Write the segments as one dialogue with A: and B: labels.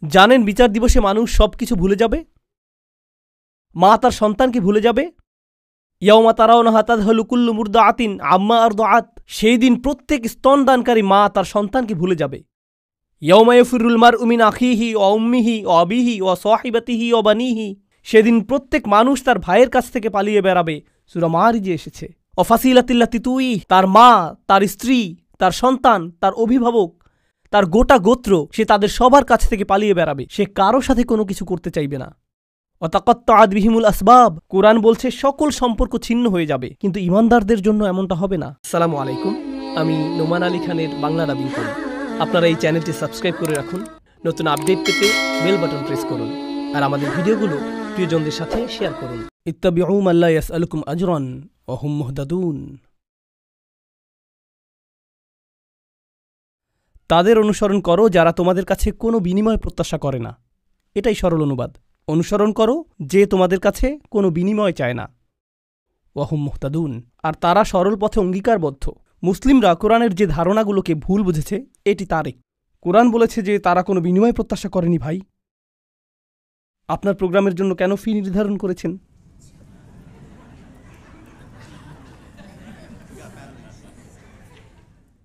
A: জানেন বিচার দিবসে মানুষ সব কিছু ভুলে যাবে, মা তার সন্তানকে ভুলে যাবে। ইয়াউমা তারাউনাহা তাযহালু কুল্লু মুরদিআতিন আম্মা আরদাআত, সেই দিন প্রত্যেক স্তনদানকারী মা তার সন্তানকে ভুলে যাবে। ইয়াউমা ইয়াফিরুল মারউ মিন আখিহি ওয়া উম্মিহি ওয়া আবিহি ওয়া সাহিবাতিহি ওয়া বানিহি, সেদিন প্রত্যেক মানুষ তার ভাইয়ের কাছ থেকে পালিয়ে বেড়াবে। সূরা মারিজে এসেছে। ওয়া ফাসিলাতিল্লাতি তুই, তার মা, তার স্ত্রী, তার সন্তান, তার অভিভাবক, তার গোটা গোত্র, সে তাদের সবার কাছ থেকে পালিয়ে বেড়াবে। সে কারো সাথে কোনো কিছু করতে চাইবে না। ওয়াতাকাত্তাআত বিহিমুল আসবাব, কোরআন বলছে সকল সম্পর্ক ছিন্ন হয়ে যাবে, কিন্তু ঈমানদারদের জন্য এমনটা হবে না। আসসালামু আলাইকুম, আমি নোমান আলী খানের বাংলা ডাবিং করি। আপনারা এই চ্যানেলটি সাবস্ক্রাইব করে রাখুন। নতুন আপডেট পেতে বেল বাটন প্রেস করুন, আর আমাদের ভিডিওগুলো প্রিয়জনদের সাথে শেয়ার করুন। ইত্তাবিউ মা লা ইয়াসআলুকুম আজরান ওয়া হুম মুহতাদুন। তাদের অনুসরণ করো যারা তোমাদের কাছে কোনো বিনিময় প্রত্যাশা করে না। এটাই সরল অনুবাদ। অনুসরণ করো যে তোমাদের কাছে কোনো বিনিময় চায় না। ওয়া হুম মুহতাদুন, আর তারা সরল পথে অঙ্গীকারবদ্ধ। মুসলিমরা কোরআনের যে ধারণাগুলোকে ভুল বুঝেছে, এটি তারই। কোরআন বলেছে যে তারা কোনো বিনিময় প্রত্যাশা করেনি। ভাই, আপনার প্রোগ্রামের জন্য কেন ফি নির্ধারণ করেছেন?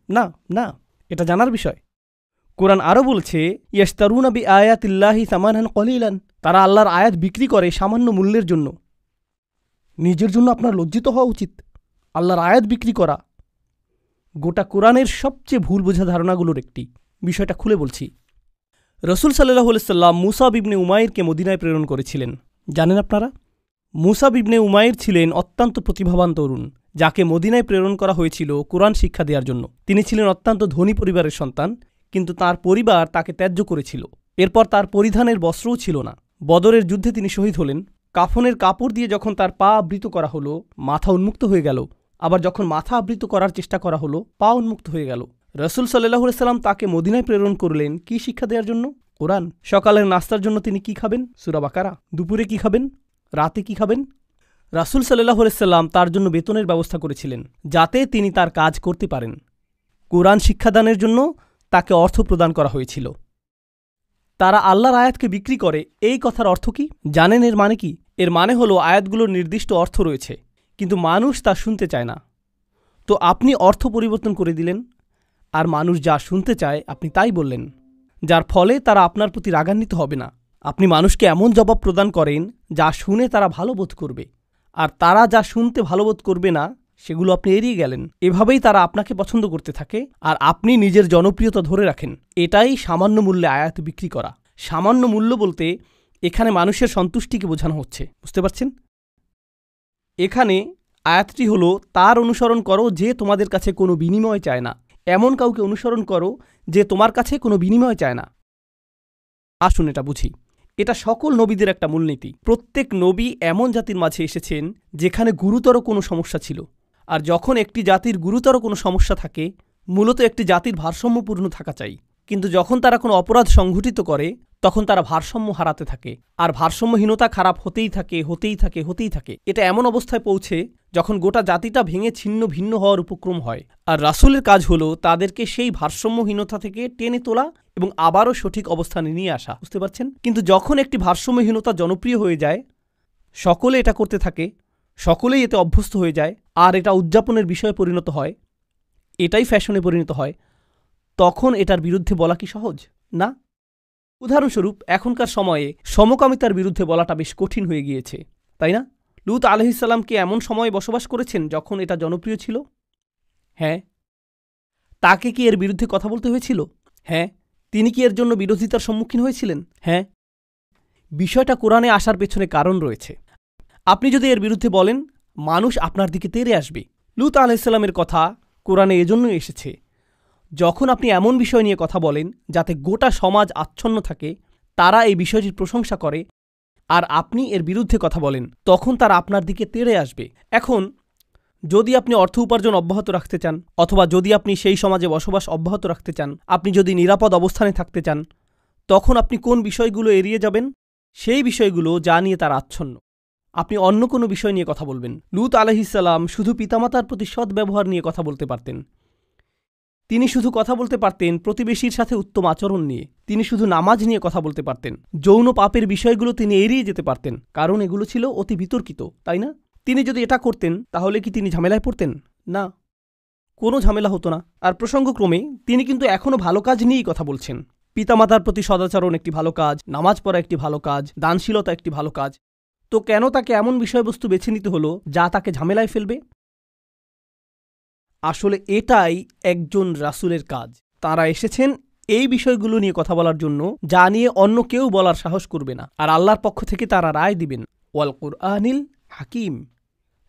A: না না, এটা জানার বিষয়। কোরআন আরও বলছে, ইয়াশতারুনা বিআয়াতিল্লাহি সামানান কলিলান, তারা আল্লাহর আয়াত বিক্রি করে সামান্য মূল্যের জন্য। নিজের জন্য আপনার লজ্জিত হওয়া উচিত। আল্লাহর আয়াত বিক্রি করা গোটা কোরআনের সবচেয়ে ভুল বোঝা ধারণাগুলোর একটি। বিষয়টা খুলে বলছি। রসুল সাল্লাল্লাহু আলাইহি সাল্লাম মুসাব ইবনে উমাইরকে মদিনায় প্রেরণ করেছিলেন। জানেন আপনারা? মুসাব ইবনে উমাইর ছিলেন অত্যন্ত প্রতিভাবান তরুণ, যাকে মদিনায় প্রেরণ করা হয়েছিল কোরআন শিক্ষা দেওয়ার জন্য। তিনি ছিলেন অত্যন্ত ধনী পরিবারের সন্তান, কিন্তু তার পরিবার তাকে ত্যায্য করেছিল। এরপর তার পরিধানের বস্ত্রও ছিল না। বদরের যুদ্ধে তিনি শহীদ হলেন। কাফনের কাপড় দিয়ে যখন তার পা আবৃত করা হলো, মাথা উন্মুক্ত হয়ে গেল। আবার যখন মাথা আবৃত করার চেষ্টা করা হলো, পা উন্মুক্ত হয়ে গেল। রসুল সাল্লাল্লাহু আলাইহি সাল্লাম তাকে মদিনায় প্রেরণ করলেন কি শিক্ষা দেওয়ার জন্য? কোরআন। সকালের নাস্তার জন্য তিনি কি খাবেন? সূরা বাকারা। দুপুরে কি খাবেন? রাতে কি খাবেন? রাসূল সাল্লাল্লাহু আলাইহি সাল্লাম তার জন্য বেতনের ব্যবস্থা করেছিলেন, যাতে তিনি তার কাজ করতে পারেন। কোরআন শিক্ষাদানের জন্য তাকে অর্থ প্রদান করা হয়েছিল। তারা আল্লাহর আয়াতকে বিক্রি করে, এই কথার অর্থ কি জানেন? এর মানে কি? এর মানে হলো আয়াতগুলোর নির্দিষ্ট অর্থ রয়েছে, কিন্তু মানুষ তা শুনতে চায় না। তো আপনি অর্থ পরিবর্তন করে দিলেন, আর মানুষ যা শুনতে চায় আপনি তাই বললেন, যার ফলে তারা আপনার প্রতি রাগান্বিত হবে না। আপনি মানুষকে এমন জবাব প্রদান করেন যা শুনে তারা ভালো বোধ করবে, আর তারা যা শুনতে ভালো বোধ করবে না সেগুলো আপনি এড়িয়ে গেলেন। এভাবেই তারা আপনাকে পছন্দ করতে থাকে, আর আপনি নিজের জনপ্রিয়তা ধরে রাখেন। এটাই সামান্য মূল্যে আয়াত বিক্রি করা। সামান্য মূল্য বলতে এখানে মানুষের সন্তুষ্টিকে বোঝানো হচ্ছে। বুঝতে পারছেন? এখানে আয়াতটি হলো, তার অনুসরণ করো যে তোমাদের কাছে কোনো বিনিময় চায় না। এমন কাউকে অনুসরণ করো যে তোমার কাছে কোনো বিনিময় চায় না। আসুন এটা বুঝি। এটা সকল নবীদের একটা মূলনীতি। প্রত্যেক নবী এমন জাতির মাঝে এসেছেন যেখানে গুরুতর কোনো সমস্যা ছিল। আর যখন একটি জাতির গুরুতর কোনো সমস্যা থাকে, মূলত একটি জাতির ভারসাম্যপূর্ণ থাকা চাই। কিন্তু যখন তারা কোনো অপরাধ সংঘটিত করে, তখন তারা ভারসাম্য হারাতে থাকে, আর ভারসাম্যহীনতা খারাপ হতেই থাকে, হতেই থাকে, হতেই থাকে। এটা এমন অবস্থায় পৌঁছে যখন গোটা জাতিটা ভেঙে ছিন্ন ভিন্ন হওয়ার উপক্রম হয়। আর রাসূলের কাজ হলো তাদেরকে সেই ভারসাম্যহীনতা থেকে টেনে তোলা এবং আবারও সঠিক অবস্থানে নিয়ে আসা। বুঝতে পারছেন? কিন্তু যখন একটি ভারসাম্যহীনতা জনপ্রিয় হয়ে যায়, সকলে এটা করতে থাকে, সকলেই এতে অভ্যস্ত হয়ে যায়, আর এটা উদযাপনের বিষয়ে পরিণত হয়, এটাই ফ্যাশনে পরিণত হয়, তখন এটার বিরুদ্ধে বলা কি সহজ? না। উদাহরণস্বরূপ, এখনকার সময়ে সমকামিতার বিরুদ্ধে বলাটা বেশ কঠিন হয়ে গিয়েছে, তাই না? লূত আলাইহিস সালাম কি এমন সময়ে বসবাস করেছেন যখন এটা জনপ্রিয় ছিল? হ্যাঁ। তাকে কি এর বিরুদ্ধে কথা বলতে হয়েছিল? হ্যাঁ। তিনি কি এর জন্য বিরোধিতার সম্মুখীন হয়েছিলেন? হ্যাঁ। বিষয়টা কোরআনে আসার পেছনে কারণ রয়েছে। আপনি যদি এর বিরুদ্ধে বলেন, মানুষ আপনার দিকে তেড়ে আসবে। লূত আলাইহিস সালামের কথা কোরআনে এজন্যই এসেছে। যখন আপনি এমন বিষয় নিয়ে কথা বলেন যাতে গোটা সমাজ আচ্ছন্ন থাকে, তারা এই বিষয়টির প্রশংসা করে, আর আপনি এর বিরুদ্ধে কথা বলেন, তখন তারা আপনার দিকে তেড়ে আসবে। এখন যদি আপনি অর্থ উপার্জন অব্যাহত রাখতে চান, অথবা যদি আপনি সেই সমাজে বসবাস অব্যাহত রাখতে চান, আপনি যদি নিরাপদ অবস্থানে থাকতে চান, তখন আপনি কোন বিষয়গুলো এড়িয়ে যাবেন? সেই বিষয়গুলো যা নিয়ে তারা আচ্ছন্ন। আপনি অন্য কোনো বিষয় নিয়ে কথা বলবেন। লূত আলাইহিস সালাম শুধু পিতামাতার প্রতি সৎ ব্যবহার নিয়ে কথা বলতে পারতেন, তিনি শুধু কথা বলতে পারতেন প্রতিবেশীর সাথে উত্তম আচরণ নিয়ে, তিনি শুধু নামাজ নিয়ে কথা বলতে পারতেন, যৌন পাপের বিষয়গুলো তিনি এড়িয়ে যেতে পারতেন, কারণ এগুলো ছিল অতি বিতর্কিত, তাই না? তিনি যদি এটা করতেন তাহলে কি তিনি ঝামেলায় পড়তেন? না, কোনো ঝামেলা হতো না। আর প্রসঙ্গক্রমে তিনি কিন্তু এখনও ভালো কাজ নিয়েই কথা বলছেন। পিতামাতার প্রতি সদাচরণ একটি ভালো কাজ, নামাজ পড়া একটি ভালো কাজ, দানশীলতা একটি ভালো কাজ। তো কেন তাকে এমন বিষয়বস্তু বেছে নিতে হলো যা তাকে ঝামেলায় ফেলবে? আসলে এটাই একজন রাসূলের কাজ। তারা এসেছেন এই বিষয়গুলো নিয়ে কথা বলার জন্য যা নিয়ে অন্য কেউ বলার সাহস করবে না, আর আল্লাহর পক্ষ থেকে তারা রায় দিবেন। ওয়াল কুরআনিল হাকিম,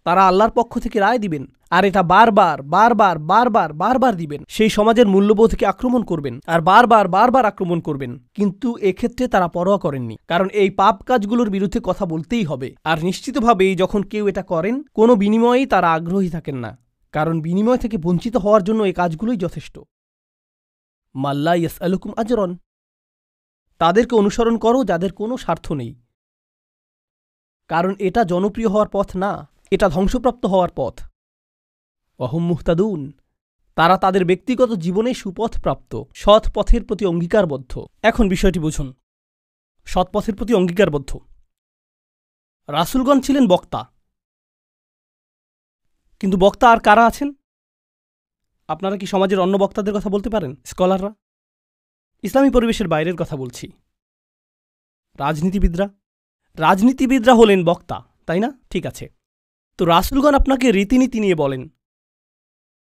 A: তারা আল্লাহর পক্ষ থেকে রায় দিবেন, আর এটা বারবার বারবার বারবার বারবার দিবেন। সেই সমাজের মূল্যবোধকে আক্রমণ করবেন, আর বারবার বারবার আক্রমণ করবেন। কিন্তু এক্ষেত্রে তারা পরোয়া করেননি, কারণ এই পাপ কাজগুলোর বিরুদ্ধে কথা বলতেই হবে। আর নিশ্চিতভাবেই যখন কেউ এটা করেন, কোনো বিনিময়েই তারা আগ্রহী থাকেন না, কারণ বিনিময় থেকে বঞ্চিত হওয়ার জন্য এই কাজগুলোই যথেষ্ট। মাল্লা ইয়াসআলুকুম আজরন, তাদেরকে অনুসরণ করো যাদের কোনো স্বার্থ নেই, কারণ এটা জনপ্রিয় হওয়ার পথ না, এটা ধ্বংসপ্রাপ্ত হওয়ার পথ। ওয়াহুম মুহতাদুন, তারা তাদের ব্যক্তিগত জীবনে সুপথ প্রাপ্ত, সৎ পথের প্রতি অঙ্গীকারবদ্ধ। এখন বিষয়টি বুঝুন, সৎ পথের প্রতি অঙ্গীকারবদ্ধ। রাসূলগণ ছিলেন বক্তা, কিন্তু বক্তা আর কারা আছেন? আপনারা কি সমাজের অন্য বক্তাদের কথা বলতে পারেন? স্কলাররা? ইসলামী পরিবেশের বাইরের কথা বলছি। রাজনীতিবিদরা? রাজনীতিবিদরা হলেন বক্তা, তাই না? ঠিক আছে, তো রাসূলগণ আপনাকে রীতিনীতি নিয়ে বলেন,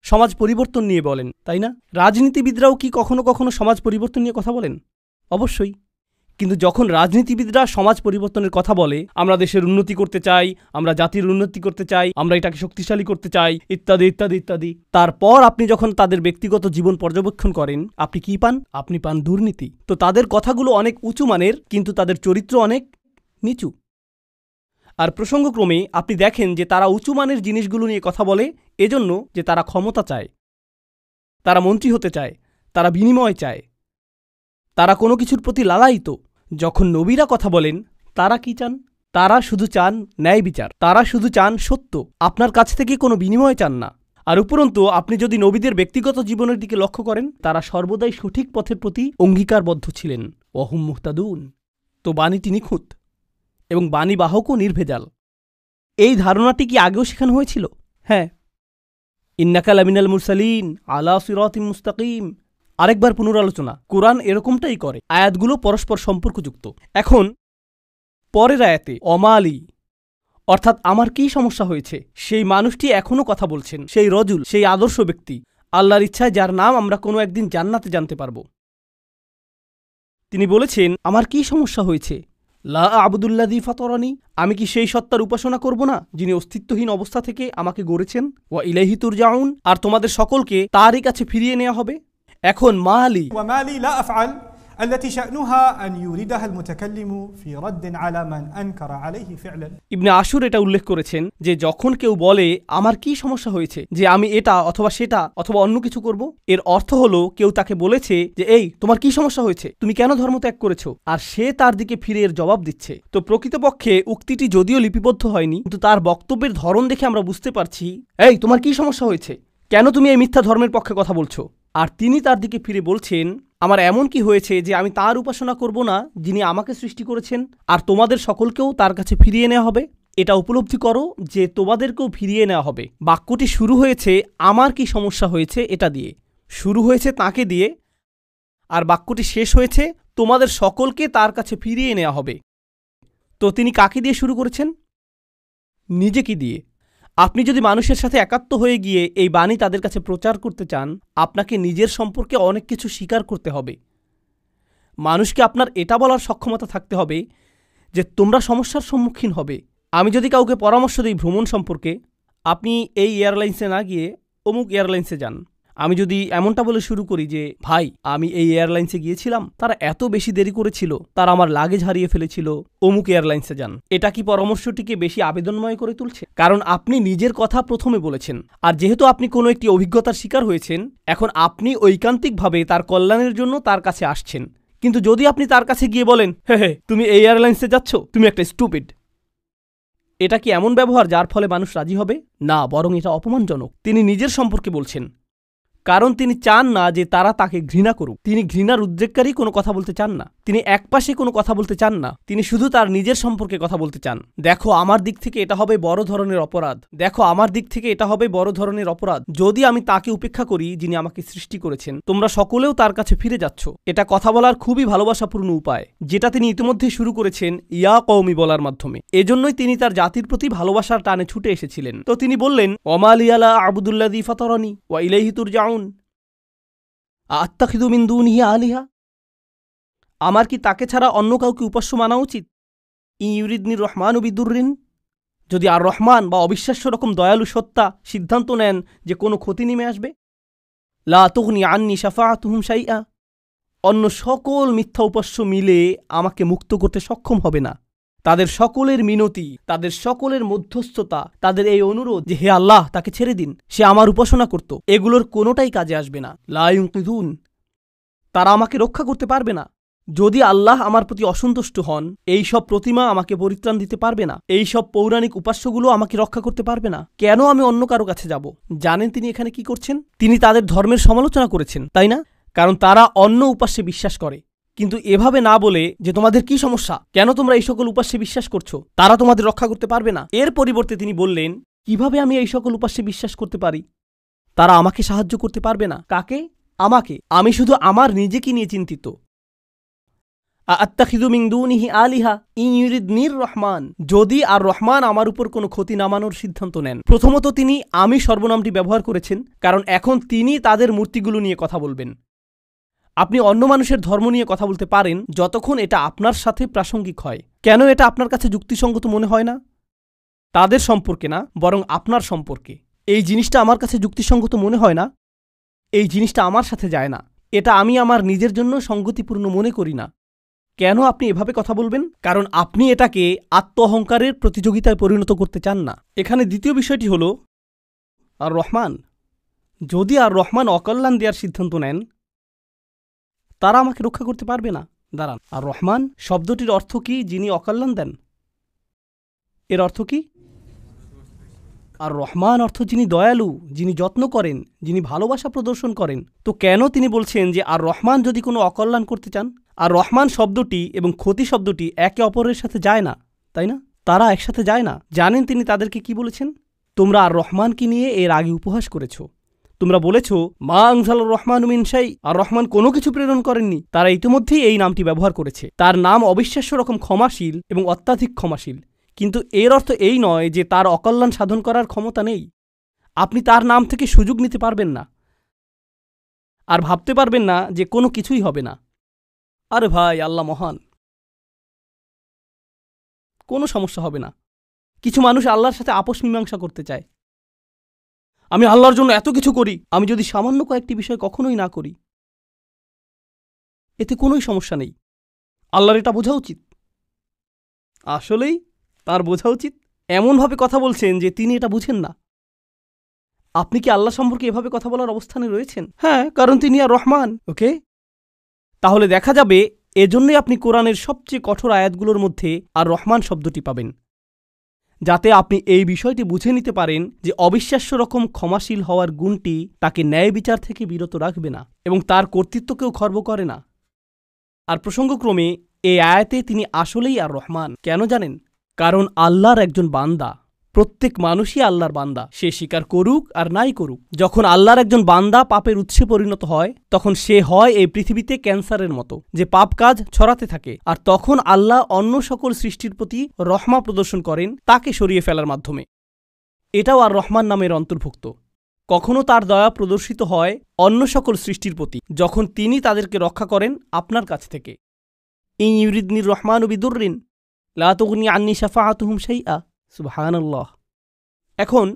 A: সমাজ পরিবর্তন নিয়ে বলেন, তাই না? রাজনীতিবিদরাও কি কখনো কখনো সমাজ পরিবর্তন নিয়ে কথা বলেন? অবশ্যই। কিন্তু যখন রাজনীতিবিদরা সমাজ পরিবর্তনের কথা বলে, আমরা দেশের উন্নতি করতে চাই, আমরা জাতির উন্নতি করতে চাই, আমরা এটাকে শক্তিশালী করতে চাই, ইত্যাদি ইত্যাদি ইত্যাদি, তারপর আপনি যখন তাদের ব্যক্তিগত জীবন পর্যবেক্ষণ করেন, আপনি কি পান? আপনি পান দুর্নীতি। তো তাদের কথাগুলো অনেক উঁচু মানের, কিন্তু তাদের চরিত্র অনেক নিচু। আর প্রসঙ্গক্রমে আপনি দেখেন যে তারা উঁচু মানের জিনিসগুলো নিয়ে কথা বলে এজন্য যে তারা ক্ষমতা চায়, তারা মন্ত্রী হতে চায়, তারা বিনিময় চায়, তারা কোনো কিছুর প্রতি লালায়িত। যখন নবীরা কথা বলেন, তারা কি চান? তারা শুধু চান ন্যায় বিচার, তারা শুধু চান সত্য, আপনার কাছ থেকে কোনো বিনিময় চান না। আর উপরন্তু আপনি যদি নবীদের ব্যক্তিগত জীবনের দিকে লক্ষ্য করেন, তারা সর্বদাই সঠিক পথের প্রতি অঙ্গীকারবদ্ধ ছিলেন। ওয়াহুম মুহতাদুন, তো বাণীটি নিখুঁত এবং বাণীবাহকও নির্ভেজাল। এই ধারণাটি কি আগেও শেখানো হয়েছিল? হ্যাঁ, ইন্নাকা লামিনাল মুরসালিন আলা সিরাতিম মুস্তাকিম। আরেকবার পুনরালোচনা, কোরআন এরকমটাই করে, আয়াতগুলো পরস্পর সম্পর্কযুক্ত। এখন পরের আয়াতে অমালি, অর্থাৎ আমার কি সমস্যা হয়েছে, সেই মানুষটি এখনও কথা বলছেন, সেই রজুল, সেই আদর্শ ব্যক্তি, আল্লাহর ইচ্ছায় যার নাম আমরা কোনো একদিন জান্নাতে জানতে পারব। তিনি বলেছেন, আমার কি সমস্যা হয়েছে? লা আবুদুল্লাযী ফাতারানি, আমি কি সেই সত্তার উপাসনা করব না যিনি অস্তিত্বহীন অবস্থা থেকে আমাকে গড়েছেন? ওয়া ইলাইহি তুরজাউন, আর তোমাদের সকলকে তারই কাছে ফিরিয়ে নেওয়া হবে। এখন মালি
B: ওয়া মালি লা আফআল التي شأنها أن يوردها المتكلم في رد على من أنكر عليه فعلا।
A: ইবনে আশুর এটা উল্লেখ করেছেন যে যখন কেউ বলে আমার কি সমস্যা হয়েছে যে আমি এটা অথবা সেটা অথবা অন্য কিছু করব, এর অর্থ হলো কেউ তাকে বলেছে যে এই তোমার কি সমস্যা হয়েছে, তুমি কেন ধর্ম ত্যাগ করেছো, আর সে তার দিকে ফিরে এর জবাব দিচ্ছে। তো প্রকৃতপক্ষে উক্তিটি যদিও লিপিবদ্ধ হয়নি, কিন্তু তার বক্তব্যের ধরন দেখে আমরা বুঝতে পারছি এই তোমার কি সমস্যা হয়েছে, কেন তুমি এই মিথ্যা ধর্মের পক্ষে কথা বলছো। আর তিনি তার দিকে ফিরে বলছেন আমার এমন কি হয়েছে যে আমি তার উপাসনা করব না যিনি আমাকে সৃষ্টি করেছেন, আর তোমাদের সকলকেও তার কাছে ফিরিয়ে নেওয়া হবে। এটা উপলব্ধি করো যে তোমাদেরকেও ফিরিয়ে নেওয়া হবে। বাক্যটি শুরু হয়েছে আমার কি সমস্যা হয়েছে এটা দিয়ে, শুরু হয়েছে তাকে দিয়ে, আর বাক্যটি শেষ হয়েছে তোমাদের সকলকে তার কাছে ফিরিয়ে নেওয়া হবে। তো তিনি কাকে দিয়ে শুরু করেছেন? নিজেকে দিয়ে। আপনি যদি মানুষের সাথে একাত্ম হয়ে গিয়ে এই বাণী তাদের কাছে প্রচার করতে চান, আপনাকে নিজের সম্পর্কে অনেক কিছু স্বীকার করতে হবে। মানুষকে আপনার এটা বলার সক্ষমতা থাকতে হবে যে তোমরা সমস্যার সম্মুখীন হবে। আমি যদি কাউকে পরামর্শ দিই ভ্রমণ সম্পর্কে, আপনি এই এয়ারলাইন্সে না গিয়ে অমুক এয়ারলাইন্সে যান। আমি যদি এমনটা বলে শুরু করি যে ভাই আমি এই এয়ারলাইন্সে গিয়েছিলাম, তারা এত বেশি দেরি করেছিল, তারা আমার লাগেজ হারিয়ে ফেলেছিল, অমুক এয়ারলাইন্সে যান, এটা কি পরামর্শটিকে বেশি আবেদনময় করে তুলছে? কারণ আপনি নিজের কথা প্রথমে বলেছেন, আর যেহেতু আপনি কোনো একটি অভিজ্ঞতার শিকার হয়েছেন, এখন আপনি ঐকান্তিকভাবে তার কল্যাণের জন্য তার কাছে আসছেন। কিন্তু যদি আপনি তার কাছে গিয়ে বলেন হে তুমি এই এয়ারলাইন্সে যাচ্ছ, তুমি একটা স্টুপিড, এটা কি এমন ব্যবহার যার ফলে মানুষ রাজি হবে? না, বরং এটা অপমানজনক। তিনি নিজের সম্পর্কে বলছেন, কারণ তিনি চান না যে তারা তাকে ঘৃণা করুক। তিনি ঘৃণার উদ্রেককারী কোনো কথা বলতে চান না, তিনি একপাশে কোনো কথা বলতে চান না, তিনি শুধু তার নিজের সম্পর্কে কথা বলতে চান। দেখো আমার দিক থেকে এটা হবে বড় ধরনের অপরাধ, দেখো আমার দিক থেকে এটা হবে বড় ধরনের অপরাধ যদি আমি তাকে উপেক্ষা করি যিনি আমাকে সৃষ্টি করেছেন। তোমরা সকলেও তার কাছে ফিরে যাচ্ছ। এটা কথা বলার খুবই ভালোবাসাপূর্ণ উপায়, যেটা তিনি ইতিমধ্যে শুরু করেছেন ইয়া কওমি বলার মাধ্যমে। এজন্যই তিনি তার জাতির প্রতি ভালোবাসার টানে ছুটে এসেছিলেন। তো তিনি বললেন, ওমা লিয়া লা আ'বুদুল্লাযী ফাতারানি ওয়া ইলাইহি তুরজাউন আত্তাখিযু মিন দুনিহি আলিহা। আমার কি তাকে ছাড়া অন্য কাউকে উপাস্য মানা উচিত? ইউরিদনির রহমানু বিদুররিন, যদি আর রহমান বা অবিশ্বাস্য রকম দয়ালু সত্তা সিদ্ধান্ত নেন যে কোনো ক্ষতি নেমে আসবে, লা তুগনি আন্নি শাফাআতুহুম শাইআ, অন্য সকল মিথ্যা উপাস্য মিলে আমাকে মুক্ত করতে সক্ষম হবে না। তাদের সকলের মিনতি, তাদের সকলের মধ্যস্থতা, তাদের এই অনুরোধ যে হে আল্লাহ তাকে ছেড়ে দিন, সে আমার উপাসনা করত, এগুলোর কোনোটাই কাজে আসবে না। লা ইউনকিযুন, তারা আমাকে রক্ষা করতে পারবে না। যদি আল্লাহ আমার প্রতি অসন্তুষ্ট হন, এই সব প্রতিমা আমাকে পরিত্রাণ দিতে পারবে না, এই সব পৌরাণিক উপাস্যগুলো আমাকে রক্ষা করতে পারবে না। কেন আমি অন্য কারো কাছে যাব? জানেন তিনি এখানে কি করছেন? তিনি তাদের ধর্মের সমালোচনা করেছেন, তাই না? কারণ তারা অন্য উপাস্যে বিশ্বাস করে। কিন্তু এভাবে না বলে যে তোমাদের কি সমস্যা, কেন তোমরা এই সকল উপাস্যে বিশ্বাস করছো, তারা তোমাদের রক্ষা করতে পারবে না। এর পরিবর্তে তিনি বললেন, কিভাবে আমি এই সকল উপাস্যে বিশ্বাস করতে পারি? তারা আমাকে সাহায্য করতে পারবে না। কাকে? আমাকে। আমি শুধু আমার নিজেকে নিয়ে চিন্তিত। আত্তাখিযু মিন দুনিহি আলিহা ইন ইউরিদনির রহমান, যদি আর রহমান আমার উপর কোনো ক্ষতি নামানোর সিদ্ধান্ত নেন। প্রথমত তিনি আমি সর্বনামটি ব্যবহার করেছেন, কারণ এখন তিনি তাদের মূর্তিগুলো নিয়ে কথা বলবেন। আপনি অন্য মানুষের ধর্ম নিয়ে কথা বলতে পারেন যতক্ষণ এটা আপনার সাথে প্রাসঙ্গিক হয়। কেন এটা আপনার কাছে যুক্তিসঙ্গত মনে হয় না? তাদের সম্পর্কে না, বরং আপনার সম্পর্কে। এই জিনিসটা আমার কাছে যুক্তিসঙ্গত মনে হয় না, এই জিনিসটা আমার সাথে যায় না, এটা আমি আমার নিজের জন্য সঙ্গতিপূর্ণ মনে করি না। কেন আপনি এভাবে কথা বলবেন? কারণ আপনি এটাকে আত্ম অহংকারের প্রতিযোগিতায় পরিণত করতে চান না। এখানে দ্বিতীয় বিষয়টি হল আর রহমান, যদি আর রহমান অকল্যাণ দেওয়ার সিদ্ধান্ত নেন, তারা আমাকে রক্ষা করতে পারবে না। দাঁড়ান, আর রহমান শব্দটির অর্থ কি? যিনি অকল্যাণ দেন। এর অর্থ কি? আর রহমান অর্থ যিনি দয়ালু, যিনি যত্ন করেন, যিনি ভালোবাসা প্রদর্শন করেন। তো কেন তিনি বলছেন যে আর রহমান যদি কোনো অকল্যাণ করতে চান? আর রহমান শব্দটি এবং ক্ষতি শব্দটি একে অপরের সাথে যায় না, তাই না? তারা একসাথে যায় না। জানেন তিনি তাদেরকে কি বলেছেন? তোমরা আর রহমানকে নিয়ে এর আগে উপহাস করেছ। তোমরা বলেছ মা আনজালার রহমানু মিন শাই, আর রহমান কোনো কিছু প্রেরণ করেননি। তারা ইতিমধ্যেই এই নামটি ব্যবহার করেছে। তার নাম অবিশ্বাস্য রকম ক্ষমাশীল এবং অত্যাধিক ক্ষমাশীল, কিন্তু এর অর্থ এই নয় যে তার অকল্যাণ সাধন করার ক্ষমতা নেই। আপনি তার নাম থেকে সুযোগ নিতে পারবেন না, আর ভাবতে পারবেন না যে কোনো কিছুই হবে না। আরে ভাই, আল্লাহ মহান, কোনো সমস্যা হবে না। কিছু মানুষ আল্লাহর সাথে আপোষ মীমাংসা করতে চায়। আমি আল্লাহর জন্য এত কিছু করি, আমি যদি সামান্য কয়েকটি বিষয় কখনোই না করি, এতে কোনোই সমস্যা নেই। আল্লাহর এটা বোঝা উচিত। আসলেই তার বোঝা উচিত। এমনভাবে কথা বলছেন যে তিনি এটা বুঝেন না। আপনি কি আল্লাহ সম্পর্কে এভাবে কথা বলার অবস্থানে রয়েছেন? হ্যাঁ, কারণ তিনি আর রহমান। ওকে, তাহলে দেখা যাবে এজন্যই আপনি কোরআনের সবচেয়ে কঠোর আয়াতগুলোর মধ্যে আর রহমান শব্দটি পাবেন, যাতে আপনি এই বিষয়টি বুঝে নিতে পারেন যে অবিশ্বাস্য রকম ক্ষমাশীল হওয়ার গুণটি তাকে ন্যায় বিচার থেকে বিরত রাখবে না এবং তার কর্তৃত্বকেও খর্ব করে না। আর প্রসঙ্গক্রমে এই আয়াতে তিনি আসলেই আর রহমান। কেন জানেন? কারণ আল্লাহর একজন বান্দা, প্রত্যেক মানুষই আল্লাহর বান্দা, সে স্বীকার করুক আর নাই করুক। যখন আল্লাহর একজন বান্দা পাপের উৎসে পরিণত হয়, তখন সে হয় এই পৃথিবীতে ক্যান্সারের মতো, যে পাপ কাজ ছড়াতে থাকে। আর তখন আল্লাহ অন্য সকল সৃষ্টির প্রতি রহমা প্রদর্শন করেন তাকে সরিয়ে ফেলার মাধ্যমে। এটাও আর রহমান নামের অন্তর্ভুক্ত। কখনো তার দয়া প্রদর্শিত হয় অন্য সকল সৃষ্টির প্রতি, যখন তিনি তাদেরকে রক্ষা করেন আপনার কাছ থেকে। ইন ইউরিদনির রহমানু বিদুররিন লা তুগনি আন্নি শাফাআতুহুম শাইআ। সুবহানাল্লাহ। এখন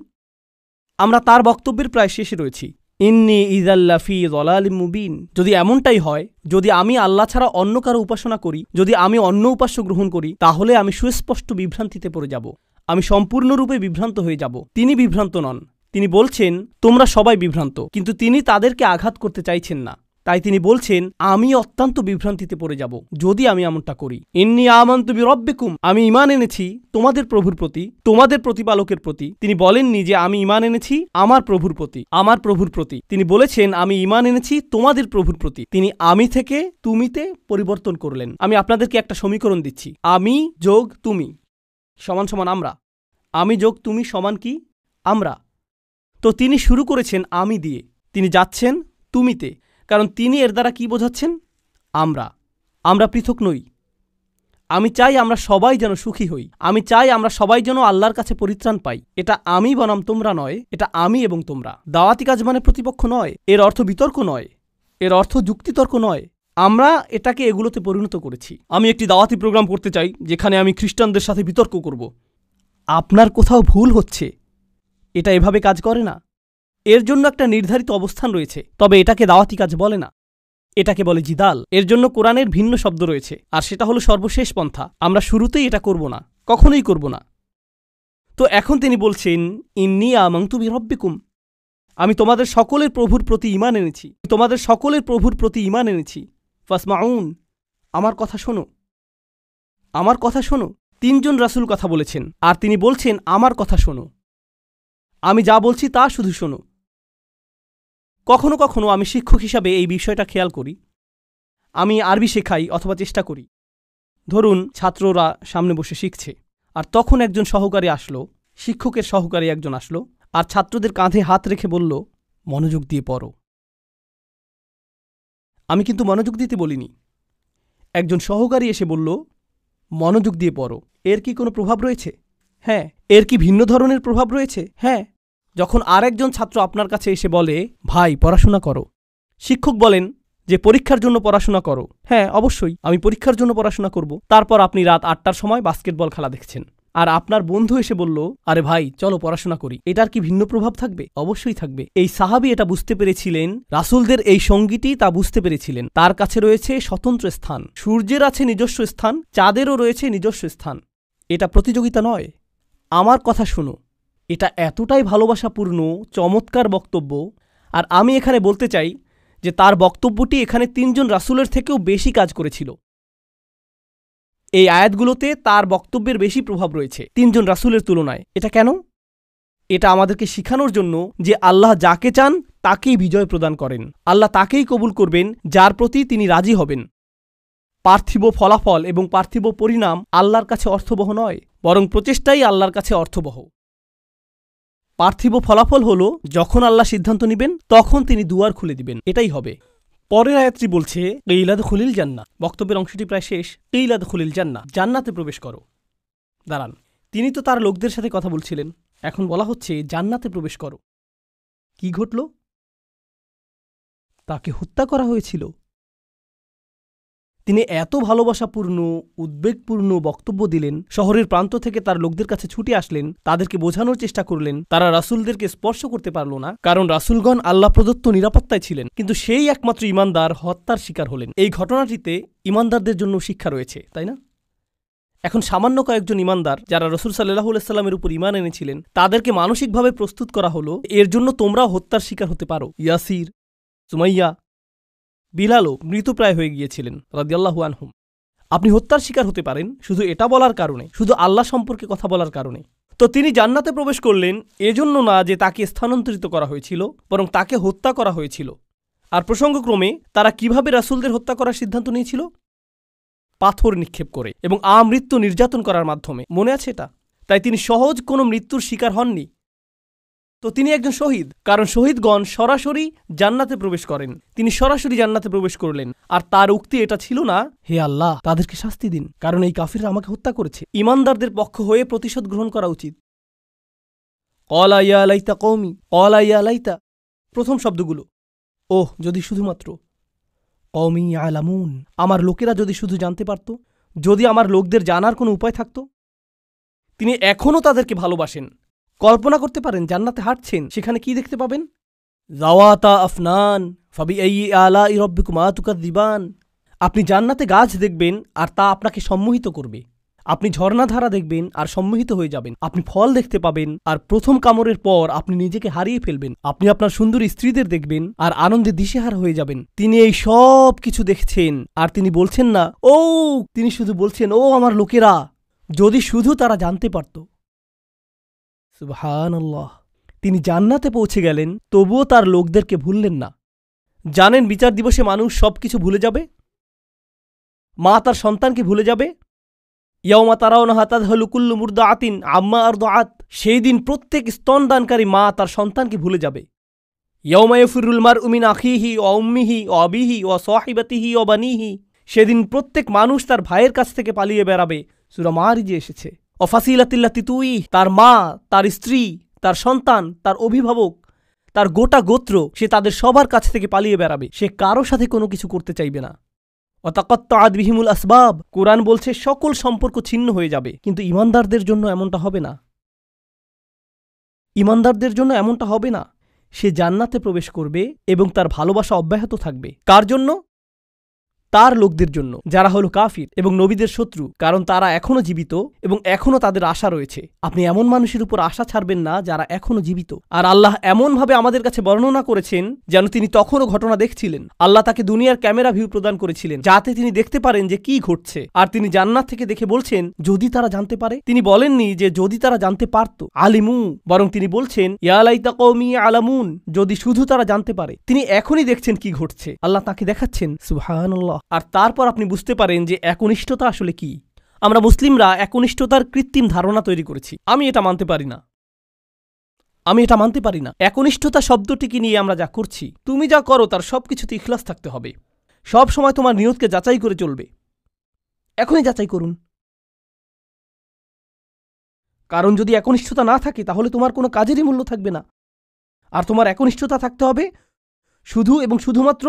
A: আমরা তার বক্তব্যের প্রায় শেষে রয়েছি। ইন্নী ইযাল লাফি যালালিম মুবিন। যদি এমনটাই হয়, যদি আমি আল্লাহ ছাড়া অন্য কারো উপাসনা করি, যদি আমি অন্য উপাস্য গ্রহণ করি, তাহলে আমি সুস্পষ্ট বিভ্রান্তিতে পড়ে যাব। আমি সম্পূর্ণরূপে বিভ্রান্ত হয়ে যাব। তিনি বিভ্রান্ত নন। তিনি বলছেন তোমরা সবাই বিভ্রান্ত, কিন্তু তিনি তাদেরকে আঘাত করতে চাইছেন না। তাই তিনি বলছেন আমি অত্যন্ত বিভ্রান্তিতে পড়ে যাব যদি আমি এমনটা করি। ইন্নী আমানতু বিরব্বিকুম, আমি ঈমান এনেছি তোমাদের প্রভুর প্রতি, তোমাদের প্রতিপালকের প্রতি। তিনি বলেননি যে আমি ঈমান এনেছি আমার প্রভুর প্রতি, আমার প্রভুর প্রতি। তিনি বলেছেন আমি ঈমান এনেছি তোমাদের প্রভুর প্রতি। তিনি আমি থেকে তুমিতে পরিবর্তন করলেন। আমি আপনাদেরকে একটা সমীকরণ দিচ্ছি, আমি যোগ তুমি সমান সমান আমরা, আমি যোগ তুমি সমান কি আমরা। তো তিনি শুরু করেছেন আমি দিয়ে, তিনি যাচ্ছেন তুমিতে, কারণ তিনি এর দ্বারা কি বোঝাচ্ছেন আমরা পৃথক নই। আমি চাই আমরা সবাই যেন সুখী হই, আমি চাই আমরা সবাই যেন আল্লাহর কাছে পরিত্রাণ পাই। এটা আমি বনাম তোমরা নয়, এটা আমি এবং তোমরা। দাওয়াতি কাজ মানে প্রতিপক্ষ নয়, এর অর্থ বিতর্ক নয়, এর অর্থ যুক্তিতর্ক নয়। আমরা এটাকে এগুলোতে পরিণত করেছি। আমি একটি দাওয়াতি প্রোগ্রাম করতে চাই যেখানে আমি খ্রিস্টানদের সাথে বিতর্ক করব। আপনার কোথাও ভুল হচ্ছে, এটা এভাবে কাজ করে না। এর জন্য একটা নির্ধারিত অবস্থান রয়েছে, তবে এটাকে দাওয়াতি কাজ বলে না, এটাকে বলে জিদাল। এর জন্য কোরআনের ভিন্ন শব্দ রয়েছে, আর সেটা হলো সর্বশেষ পন্থা। আমরা শুরুতেই এটা করব না, কখনোই করব না। তো এখন তিনি বলছেন ইন্নী আমানতু বিরব্বিকুম, আমি তোমাদের সকলের প্রভুর প্রতি ঈমান এনেছি, তোমাদের সকলের প্রভুর প্রতি ঈমান এনেছি। ফাসমাউন, আমার কথা শোনো, আমার কথা শোনো। তিনজন রাসূল কথা বলেছেন, আর তিনি বলছেন আমার কথা শোনো, আমি যা বলছি তা শুধু শোনো। কখনো কখনো আমি শিক্ষক হিসাবে এই বিষয়টা খেয়াল করি। আমি আরবি শেখাই অথবা চেষ্টা করি। ধরুন ছাত্ররা সামনে বসে শিখছে, আর তখন একজন সহকারী আসলো, শিক্ষকের সহকারী একজন আসলো, আর ছাত্রদের কাঁধে হাত রেখে বলল মনোযোগ দিয়ে পড়ো। আমি কিন্তু মনোযোগ দিতে বলিনি। একজন সহকারী এসে বলল মনোযোগ দিয়ে পড়ো। এর কি কোনো প্রভাব রয়েছে? হ্যাঁ। এর কি ভিন্ন ধরনের প্রভাব রয়েছে? হ্যাঁ। যখন আরেকজন ছাত্র আপনার কাছে এসে বলে ভাই পড়াশোনা করো, শিক্ষক বলেন যে পরীক্ষার জন্য পড়াশোনা করো। হ্যাঁ অবশ্যই আমি পরীক্ষার জন্য পড়াশোনা করব। তারপর আপনি রাত ৮টার সময় বাস্কেটবল খেলা দেখছেন, আর আপনার বন্ধু এসে বলল আরে ভাই চলো পড়াশোনা করি। এটার কি ভিন্ন প্রভাব থাকবে? অবশ্যই থাকবে। এই সাহাবী এটা বুঝতে পেরেছিলেন, রাসূলদের এই সঙ্গীটি তা বুঝতে পেরেছিলেন। তার কাছে রয়েছে স্বতন্ত্র স্থান, সূর্যের আছে নিজস্ব স্থান, চাঁদেরও রয়েছে নিজস্ব স্থান। এটা প্রতিযোগিতা নয়। আমার কথা শুনো, এটা এতটাই ভালোবাসাপূর্ণ চমৎকার বক্তব্য। আর আমি এখানে বলতে চাই যে তার বক্তব্যটি এখানে তিনজন রাসূলের থেকেও বেশি কাজ করেছিল। এই আয়াতগুলোতে তার বক্তব্যের বেশি প্রভাব রয়েছে তিনজন রাসূলের তুলনায়। এটা কেন? এটা আমাদেরকে শিখানোর জন্য যে আল্লাহ যাকে চান তাকেই বিজয় প্রদান করেন, আল্লাহ তাকেই কবুল করবেন যার প্রতি তিনি রাজি হবেন। পার্থিব ফলাফল এবং পার্থিব পরিণাম আল্লাহর কাছে অর্থবহ নয়, বরং প্রচেষ্টাই আল্লাহর কাছে অর্থবহ। পার্থিব ফলাফল হল যখন আল্লাহ সিদ্ধান্ত নেবেন তখন তিনি দুয়ার খুলে দিবেন, এটাই হবে। পরের আয়াতটি বলছে কিলাদ খুলিল জান্নাহ। বক্তব্যের অংশটি প্রায় শেষ। কিলাদ খুলিল জান্নাহ, জান্নাতে প্রবেশ করো। দাঁড়ান, তিনি তো তার লোকদের সাথে কথা বলছিলেন, এখন বলা হচ্ছে জান্নাতে প্রবেশ করো। কি ঘটল? তাকে হত্যা করা হয়েছিল। তিনি এত ভালোবাসাপূর্ণ উদ্বেগপূর্ণ বক্তব্য দিলেন, শহরের প্রান্ত থেকে তার লোকদের কাছে ছুটে আসলেন, তাদেরকে বোঝানোর চেষ্টা করলেন। তারা রাসূলদেরকে স্পর্শ করতে পারল না, কারণ রাসূলগণ আল্লাহ প্রদত্ত নিরাপত্তায় ছিলেন। কিন্তু সেই একমাত্র ঈমানদার হত্যার শিকার হলেন। এই ঘটনাটিতে ঈমানদারদের জন্য শিক্ষা রয়েছে, তাই না? এখন সামান্য কয়েকজন ঈমানদার যারা রাসূল সাল্লাল্লাহু আলাইহি সাল্লামের উপর ঈমান এনেছিলেন, তাদেরকে মানসিকভাবে প্রস্তুত করা হলো এর জন্য তোমরাও হত্যার শিকার হতে পারো। ইয়াসির, সুমাইয়া, বিলালও মৃতপ্রায় হয়ে গিয়েছিলেন রাদিয়াল্লাহু আনহুম। আপনি হত্যার শিকার হতে পারেন শুধু এটা বলার কারণে, শুধু আল্লাহ সম্পর্কে কথা বলার কারণে। তো তিনি জান্নাতে প্রবেশ করলেন এজন্য না যে তাকে স্থানান্তরিত করা হয়েছিল, বরং তাকে হত্যা করা হয়েছিল। আর প্রসঙ্গক্রমে তারা কিভাবে রাসূলদের হত্যা করার সিদ্ধান্ত নিয়েছিল? পাথর নিক্ষেপ করে এবং আমৃত্যু নির্যাতন করার মাধ্যমে। মনে আছে এটা? তাই তিনি সহজ কোনো মৃত্যুর শিকার হননি। তো তিনি একজন শহীদ, কারণ শহীদগণ সরাসরি জান্নাতে প্রবেশ করেন। তিনি সরাসরি জান্নাতে প্রবেশ করলেন। আর তার উক্তি এটা ছিল না হে আল্লাহ তাদেরকে শাস্তি দিন, কারণ এই কাফিররা আমাকে হত্যা করেছে। ঈমানদারদের পক্ষ হয়ে প্রতিশোধ গ্রহণ করা উচিত। ক্বালা ইয়া লাইতা কওমি, ক্বালা ইয়া লাইতা, প্রথম শব্দগুলো ওহ যদি শুধুমাত্র, কওমি ইয়ালামুন, আমার লোকেরা যদি শুধু জানতে পারত, যদি আমার লোকদের জানার কোনো উপায় থাকত। তিনি এখনও তাদেরকে ভালোবাসেন। কল্পনা করতে পারেন জান্নাতে হাঁটছেন, সেখানে কি দেখতে পাবেন? যাওয়াতা আফনান ফাবিআইয়ি আলাই রাব্বিকুমা তুকাযযিবান। আপনি জান্নাতে গাছ দেখবেন আর তা আপনাকে সম্মোহিত করবে। আপনি ঝর্ণাধারা দেখবেন আর সম্মোহিত হয়ে যাবেন। আপনি ফল দেখতে পাবেন আর প্রথম কামড়ের পর আপনি নিজেকে হারিয়ে ফেলবেন। আপনি আপনার সুন্দরী স্ত্রীদের দেখবেন আর আনন্দে দিশেহারা হয়ে যাবেন। তিনি এই সব কিছু দেখছেন আর তিনি বলছেন না ও, তিনি শুধু বলছেন ও আমার লোকেরা, যদি শুধু তারা জানতে পারত। সুবহানাল্লাহ। তিনি জান্নাতে পৌঁছে গেলেন, তবুও তার লোকদেরকে ভুললেন না। জানেন বিচার দিবসে মানুষ সবকিছু ভুলে যাবে। মা তার সন্তানকে ভুলে যাবে। ইয়াউমা তারাউনাহা তাযহালু কুল্লু মুরদাআতিন আম্মা আরদাআত, সেই দিন প্রত্যেক স্তনদানকারী মা তার সন্তানকে ভুলে যাবে। ইয়াউমা ইয়াফিরুল মারউ মিন আখিহি ওয়া উম্মিহি ওয়া আবিহি ওয়া সাহিবাতিহি ওয়া বানিহি, সেদিন প্রত্যেক মানুষ তার ভাইয়ের কাছ থেকে পালিয়ে বেড়াবে। সূরা মারিজে এসেছে। ওয়া ফাসিলাতিল্লাতি তুই, তার মা, তার স্ত্রী, তার সন্তান, তার অভিভাবক, তার গোটা গোত্র, সে তাদের সবার কাছ থেকে পালিয়ে বেড়াবে। সে কারো সাথে কোনো কিছু করতে চাইবে না। ওয়াতাকাত্তাআত বিহিমুল আসবাব, কোরআন বলছে সকল সম্পর্ক ছিন্ন হয়ে যাবে। কিন্তু ঈমানদারদের জন্য এমনটা হবে না। ঈমানদারদের জন্য এমনটা হবে না। সে জান্নাতে প্রবেশ করবে এবং তার ভালোবাসা অব্যাহত থাকবে। কার জন্য? তার লোকদের জন্য, যারা হলো কাফির এবং নবীদের শত্রু, কারণ তারা এখনো জীবিত এবং এখনো তাদের আশা রয়েছে। আপনি এমন মানুষের উপর আশা ছাড়বেন না যারা এখনো জীবিত। আর আল্লাহ এমনভাবে আমাদের কাছে বর্ণনা করেছেন যেন তিনি তখনও ঘটনা দেখছিলেন। আল্লাহ তাকে দুনিয়ার ক্যামেরা ভিউ প্রদান করেছিলেন যাতে তিনি দেখতে পারেন যে কি ঘটছে। আর তিনি জান্নাত থেকে দেখে বলছেন যদি তারা জানতে পারে। তিনি বলেননি যে যদি তারা জানতে পারত, আলিমু, বরং তিনি বলছেন ইয়া লাইতা কওমি আলামুন, যদি শুধু তারা জানতে পারে। তিনি এখনই দেখছেন কি ঘটছে। আল্লাহ তাকে দেখাচ্ছেন। সুবহানাল্লাহ। আর তারপর আপনি বুঝতে পারেন যে একনিষ্ঠতা আসলে কি। আমরা মুসলিমরা একনিষ্ঠতার কৃত্রিম ধারণা তৈরি করেছি। আমি এটা মানতে পারি না। একনিষ্ঠতা শব্দটিকে নিয়ে আমরা যা করছি, তুমি যা করো তার সবকিছুতে ইখলাস থাকতে হবে। সব সময় তোমার নিয়তকে যাচাই করে চলবে। এখনই যাচাই করুন। কারণ যদি একনিষ্ঠতা না থাকে তাহলে তোমার কোনো কাজেরই মূল্য থাকবে না। আর তোমার একনিষ্ঠতা থাকতে হবে শুধু এবং শুধুমাত্র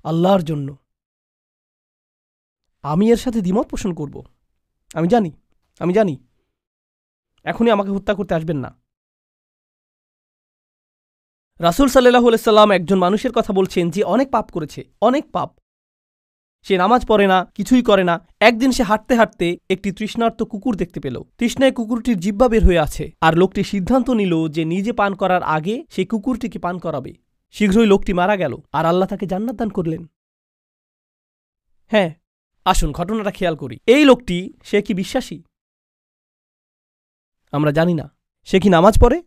A: আল্লাহর জন্য। আমি এর সাথে দ্বিমত পোষণ করব। আমি জানি এখনই আমাকে হত্যা করতে আসবেন না। রাসূল সাল্লাল্লাহু আলাইহি সাল্লাম একজন মানুষের কথা বলছেন যে অনেক পাপ করেছে, অনেক পাপ। সে নামাজ পড়ে না, কিছুই করে না। একদিন সে হাঁটতে হাঁটতে একটি তৃষ্ণার্ত কুকুর দেখতে পেল। তৃষ্ণায় কুকুরটির জিহ্বা বের হয়ে আছে। আর লোকটি সিদ্ধান্ত নিল যে নিজে পান করার আগে সেই কুকুরটিকে পান করাবে। শীঘ্রই লোকটি মারা গেল আর আল্লাহ তাকে জান্নাত দান করলেন। হ্যাঁ, আসুন ঘটনাটা খেয়াল করি। এই লোকটি, সে কি বিশ্বাসী? আমরা জানি না। সে কি নামাজ পড়ে?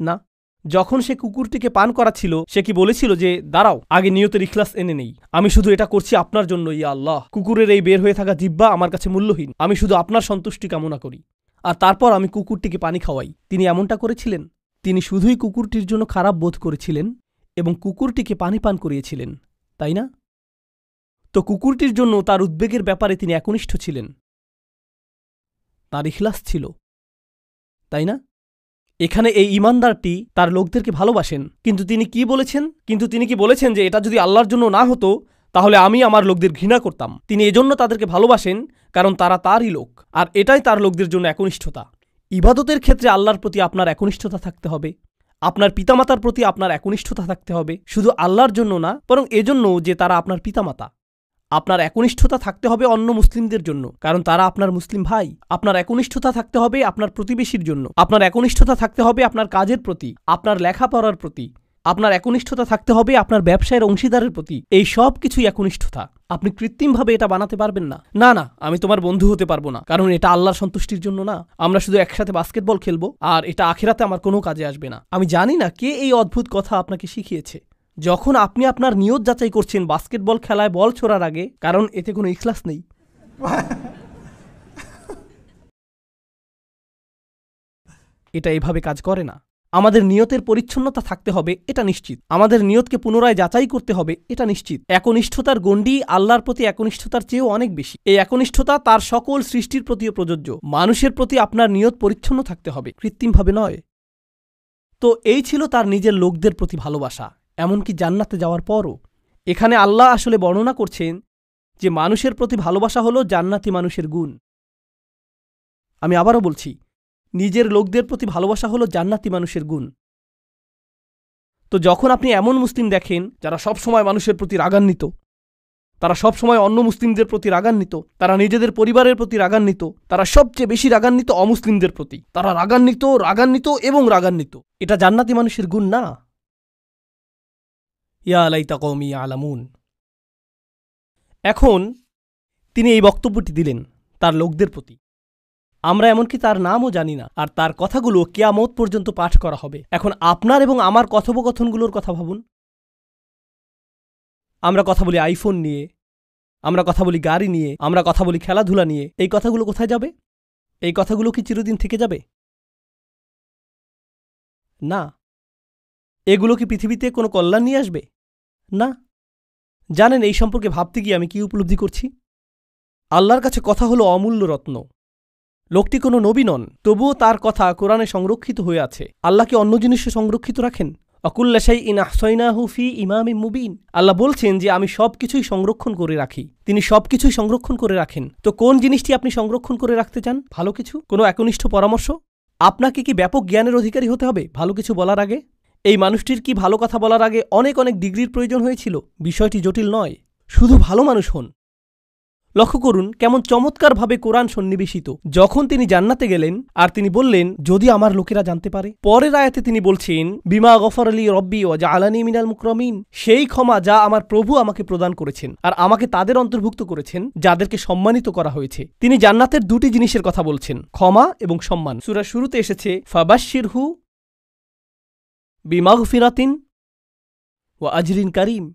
A: না। যখন সে কুকুরটিকে পান করাচ্ছিল, সে কি বলেছিল যে দাঁড়াও, আগে নিয়তের ইখলাস এনে নেই, আমি শুধু এটা করছি আপনার জন্য, ইয়া আল্লাহ, কুকুরের এই বের হয়ে থাকা জিহ্বা আমার কাছে মূল্যহীন, আমি শুধু আপনার সন্তুষ্টি কামনা করি, আর তারপর আমি কুকুরটিকে পানি খাওয়াই। তিনি এমনটা করেছিলেন? তিনি শুধুই কুকুরটির জন্য খারাপ বোধ করেছিলেন এবং কুকুরটিকে পানি পান করিয়েছিলেন, তাই না? তো কুকুরটির জন্য তার উদ্বেগের ব্যাপারে তিনি একনিষ্ঠ ছিলেন, তার ইখলাস ছিল, তাই না? এখানে এই ঈমানদারটি তার লোকদেরকে ভালোবাসেন, কিন্তু তিনি কি বলেছেন যে এটা যদি আল্লাহর জন্য না হতো তাহলে আমি আমার লোকদের ঘৃণা করতাম। তিনি এজন্য তাদেরকে ভালোবাসেন কারণ তারা তারই লোক, আর এটাই তার লোকদের জন্য একনিষ্ঠতা। ইবাদতের ক্ষেত্রে আল্লাহর প্রতি আপনার একনিষ্ঠতা থাকতে হবে, আপনার পিতামাতার প্রতি আপনার একনিষ্ঠতা থাকতে হবে, শুধু আল্লাহর জন্য না, বরং এজন্য যে তারা আপনার পিতামাতা। আপনার একনিষ্ঠতা থাকতে হবে অন্য মুসলিমদের জন্য, কারণ তারা আপনার মুসলিম ভাই। আপনার একনিষ্ঠতা থাকতে হবে আপনার প্রতিবেশীর জন্য। আপনার একনিষ্ঠতা থাকতে হবে আপনার কাজের প্রতি, আপনার লেখাপড়ার প্রতি। আপনার একনিষ্ঠতা থাকতে হবে আপনার ব্যবসায়ের অংশীদারের প্রতি। এই সব কিছুই একনিষ্ঠতা। আপনি কৃত্রিমভাবে এটা বানাতে পারবেন না। না, আমি তোমার বন্ধু হতে পারবো না, কারণ এটা আল্লাহর সন্তুষ্টির জন্য না। আমরা শুধু একসাথে বাস্কেটবল খেলবো আর এটা আখিরাতে আমার কোনো কাজে আসবে না। আমি জানি না কে এই অদ্ভুত কথা আপনাকে শিখিয়েছে। যখন আপনি আপনার নিয়ত যাচাই করছেন বাস্কেটবল খেলায় বল ছোড়ার আগে, কারণ এতে কোনো ইখলাস নেই। এটা এভাবে কাজ করে না। আমাদের নিয়তের পরিচ্ছন্নতা থাকতে হবে, এটা নিশ্চিত। আমাদের নিয়তকে পুনরায় যাচাই করতে হবে, এটা নিশ্চিত। একনিষ্ঠতার গণ্ডি আল্লাহর প্রতি একনিষ্ঠতার চেয়েও অনেক বেশি। এই একনিষ্ঠতা তার সকল সৃষ্টির প্রতিও প্রযোজ্য। মানুষের প্রতি আপনার নিয়ত পরিচ্ছন্ন থাকতে হবে, কৃত্রিমভাবে নয়। তো এই ছিল তার নিজের লোকদের প্রতি ভালোবাসা, এমনকি জান্নাতে যাওয়ার পরও। এখানে আল্লাহ আসলে বর্ণনা করছেন যে মানুষের প্রতি ভালোবাসা হলো জান্নাতি মানুষের গুণ। আমি আবারও বলছি, নিজের লোকদের প্রতি ভালোবাসা হলো জান্নাতি মানুষের গুণ। তো যখন আপনি এমন মুসলিম দেখেন যারা সব সময় মানুষের প্রতি রাগান্বিত, তারা সবসময় অন্য মুসলিমদের প্রতি রাগান্বিত, তারা নিজেদের পরিবারের প্রতি রাগান্বিত, তারা সবচেয়ে বেশি রাগান্বিত অমুসলিমদের প্রতি। তারা রাগান্বিত রাগান্বিত এবং রাগান্বিত। এটা জান্নাতি মানুষের গুণ না। ইয়া লাইতা কওমি ইয়ালামুন। এখন তিনি এই বক্তব্যটি দিলেন তার লোকদের প্রতি। আমরা এমনকি তার নামও জানি না, আর তার কথাগুলো কিয়ামত পর্যন্ত পাঠ করা হবে। এখন আপনার এবং আমার কথোপকথনগুলোর কথা ভাবুন। আমরা কথা বলি আইফোন নিয়ে, আমরা কথা বলি গাড়ি নিয়ে, আমরা কথা বলি খেলাধুলা নিয়ে। এই কথাগুলো কোথায় যাবে? এই কথাগুলো কি চিরদিন থেকে যাবে? না। এগুলো কি পৃথিবীতে কোনো কল্যাণ নিয়ে আসবে? না। জানেন এই সম্পর্কে ভাবতে গিয়ে আমি কি উপলব্ধি করছি? আল্লাহর কাছে কথা হলো অমূল্য রত্ন। লোকটি কোনো নবী নন, তবুও তার কথা কোরআনে সংরক্ষিত হয়ে আছে। আল্লাহ কি অন্য জিনিসে সংরক্ষিত রাখেন? অকুল্লা শাইইন আহসাইনাহু ফি ইমামিম মুবিন। আল্লাহ বলছেন যে আমি সবকিছুই সংরক্ষণ করে রাখি। তিনি সবকিছুই সংরক্ষণ করে রাখেন। তো কোন জিনিসটি আপনি সংরক্ষণ করে রাখতে চান? ভালো কিছু, কোনো একনিষ্ঠ পরামর্শ? আপনাকে কি ব্যাপক জ্ঞানের অধিকারী হতে হবে ভালো কিছু বলার আগে? এই মানুষটির কি ভালো কথা বলার আগে অনেক অনেক ডিগ্রির প্রয়োজন হয়েছিল? বিষয়টি জটিল নয়, শুধু ভালো মানুষ হন। লক্ষ্য করুন কেমন চমৎকারভাবে কোরআন সন্নিবেশিত। যখন তিনি জান্নাতে গেলেন আর তিনি বললেন যদি আমার লোকেরা জানতে পারে, পরের আয়াতে তিনি বলছেন বিমা গফর আলী রব্বি ও জাআলানি মিনাল মুকরামিন, সেই ক্ষমা যা আমার প্রভু আমাকে প্রদান করেছেন আর আমাকে তাদের অন্তর্ভুক্ত করেছেন যাদেরকে সম্মানিত করা হয়েছে। তিনি জান্নাতের দুটি জিনিসের কথা বলছেন, ক্ষমা এবং সম্মান। সূরার শুরুতে এসেছে ফাবাশশিরহু বিমাগফিরাতিন ওয়া আজরিন কারীম।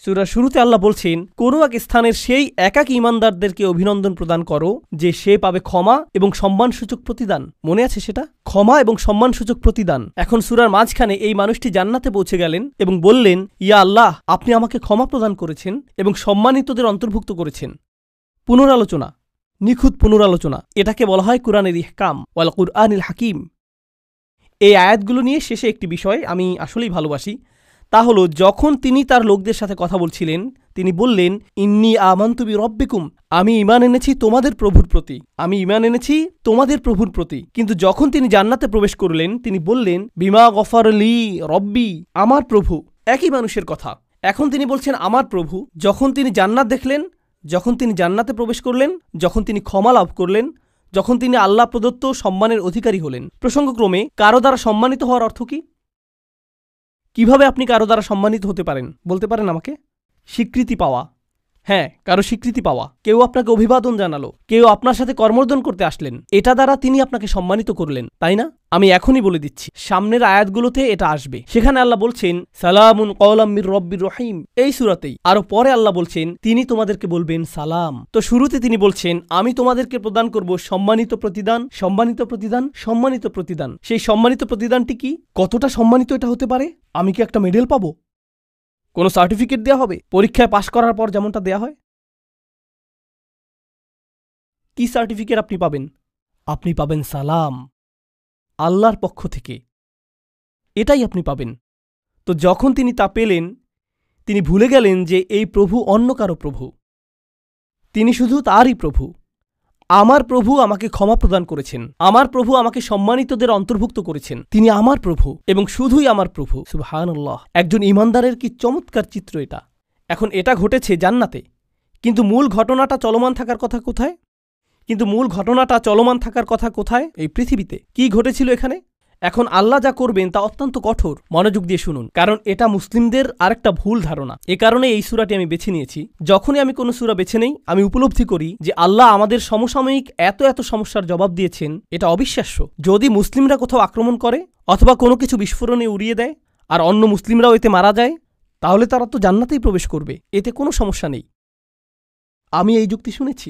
A: সূরার শুরুতে আল্লাহ বলছেন কোনো এক স্থানের সেই একাকী ঈমানদারদেরকে অভিনন্দন প্রদান করো যে সে পাবে ক্ষমা এবং সম্মানসূচক প্রতিদান। মনে আছে সেটা? ক্ষমা এবং সম্মানসূচক প্রতিদান। এখন সূরার মাঝখানে এই মানুষটি জান্নাতে পৌঁছে গেলেন এবং বললেন ইয়া আল্লাহ, আপনি আমাকে ক্ষমা প্রদান করেছেন এবং সম্মানিতদের অন্তর্ভুক্ত করেছেন। পুনরালোচনা, নিখুঁত পুনরালোচনা। এটাকে বলা হয় কুরআনের ইহকাম ওয়াল কুরআনিল হাকিম। এই আয়াতগুলো নিয়ে শেষে একটি বিষয় আমি আসলেই ভালোবাসি, তা হলো যখন তিনি তার লোকদের সাথে কথা বলছিলেন তিনি বললেন ইন্নী আমানতু বিরব্বিকুম, আমি ঈমান এনেছি তোমাদের প্রভুর প্রতি, আমি ঈমান এনেছি তোমাদের প্রভুর প্রতি। কিন্তু যখন তিনি জান্নাতে প্রবেশ করলেন তিনি বললেন বিমা গফর লি রব্বি, আমার প্রভু। একই মানুষের কথা। এখন তিনি বলছেন আমার প্রভু। যখন তিনি জান্নাত দেখলেন, যখন তিনি জান্নাতে প্রবেশ করলেন, যখন তিনি ক্ষমা লাভ করলেন, যখন তিনি আল্লাহ প্রদত্ত সম্মানের অধিকারী হলেন। প্রসঙ্গক্রমে কারো দ্বারা সম্মানিত হওয়ার অর্থ কি? কিভাবে আপনি কারো দ্বারা সম্মানিত হতে পারেন বলতে পারেন আমাকে? স্বীকৃতি পাওয়া। হ্যাঁ, কারো স্বীকৃতি পাওয়া। কেউ আপনাকে অভিবাদন জানালো, কেউ আপনার সাথে কর্মর্দন করতে আসলেন, এটা দ্বারা তিনি আপনাকে সম্মানিত করলেন, তাই না? আমি এখনই বলে দিচ্ছি, সামনের আয়াতগুলোতে এটা আসবে। সেখানে আল্লাহ বলছেন সালামুন কওলাম মির রব্বির রহিম, এই সূরাতেই। আরো পরে আল্লাহ বলছেন তিনি তোমাদেরকে বলবেন সালাম। তো শুরুতে তিনি বলছেন আমি তোমাদেরকে প্রদান করব সম্মানিত প্রতিদান, সম্মানিত প্রতিদান, সম্মানিত প্রতিদান। সেই সম্মানিত প্রতিদানটি কি? কতটা সম্মানিত এটা হতে পারে? আমি কি একটা মেডেল পাবো? কোনো সার্টিফিকেট দেওয়া হবে পরীক্ষায় পাশ করার পর যেমনটা দেয়া হয়? কি সার্টিফিকেট আপনি পাবেন? আপনি পাবেন সালাম, আল্লাহর পক্ষ থেকে। এটাই আপনি পাবেন। তো যখন তিনি তা পেলেন তিনি ভুলে গেলেন যে এই প্রভু অন্য কারো প্রভু, তিনি শুধু তারই প্রভু। আমার প্রভু আমাকে ক্ষমা প্রদান করেছেন, আমার প্রভু আমাকে সম্মানিতদের অন্তর্ভুক্ত করেছেন, তিনি আমার প্রভু এবং শুধুই আমার প্রভু। সুবহানাল্লাহ। একজন ঈমানদারের কি চমৎকার চিত্র এটা। এখন এটা ঘটেছে জান্নাতে, কিন্তু মূল ঘটনাটা চলমান থাকার কথা কোথায়? এই পৃথিবীতে। কি ঘটেছিল এখানে? এখন আল্লাহ যা করবেন তা অত্যন্ত কঠোর। মনোযোগ দিয়ে শুনুন, কারণ এটা মুসলিমদের আরেকটা ভুল ধারণা। এ কারণে এই সূরাটি আমি বেছে নিয়েছি। যখনই আমি কোনো সূরা বেছে নেই আমি উপলব্ধি করি যে আল্লাহ আমাদের সমসাময়িক এত এত সমস্যার জবাব দিয়েছেন, এটা অবিশ্বাস্য। যদি মুসলিমরা কোথাও আক্রমণ করে অথবা কোনো কিছু বিস্ফোরণে উড়িয়ে দেয় আর অন্য মুসলিমরাও এতে মারা যায়, তাহলে তারা তো জান্নাতেই প্রবেশ করবে, এতে কোনো সমস্যা নেই। আমি এই যুক্তি শুনেছি।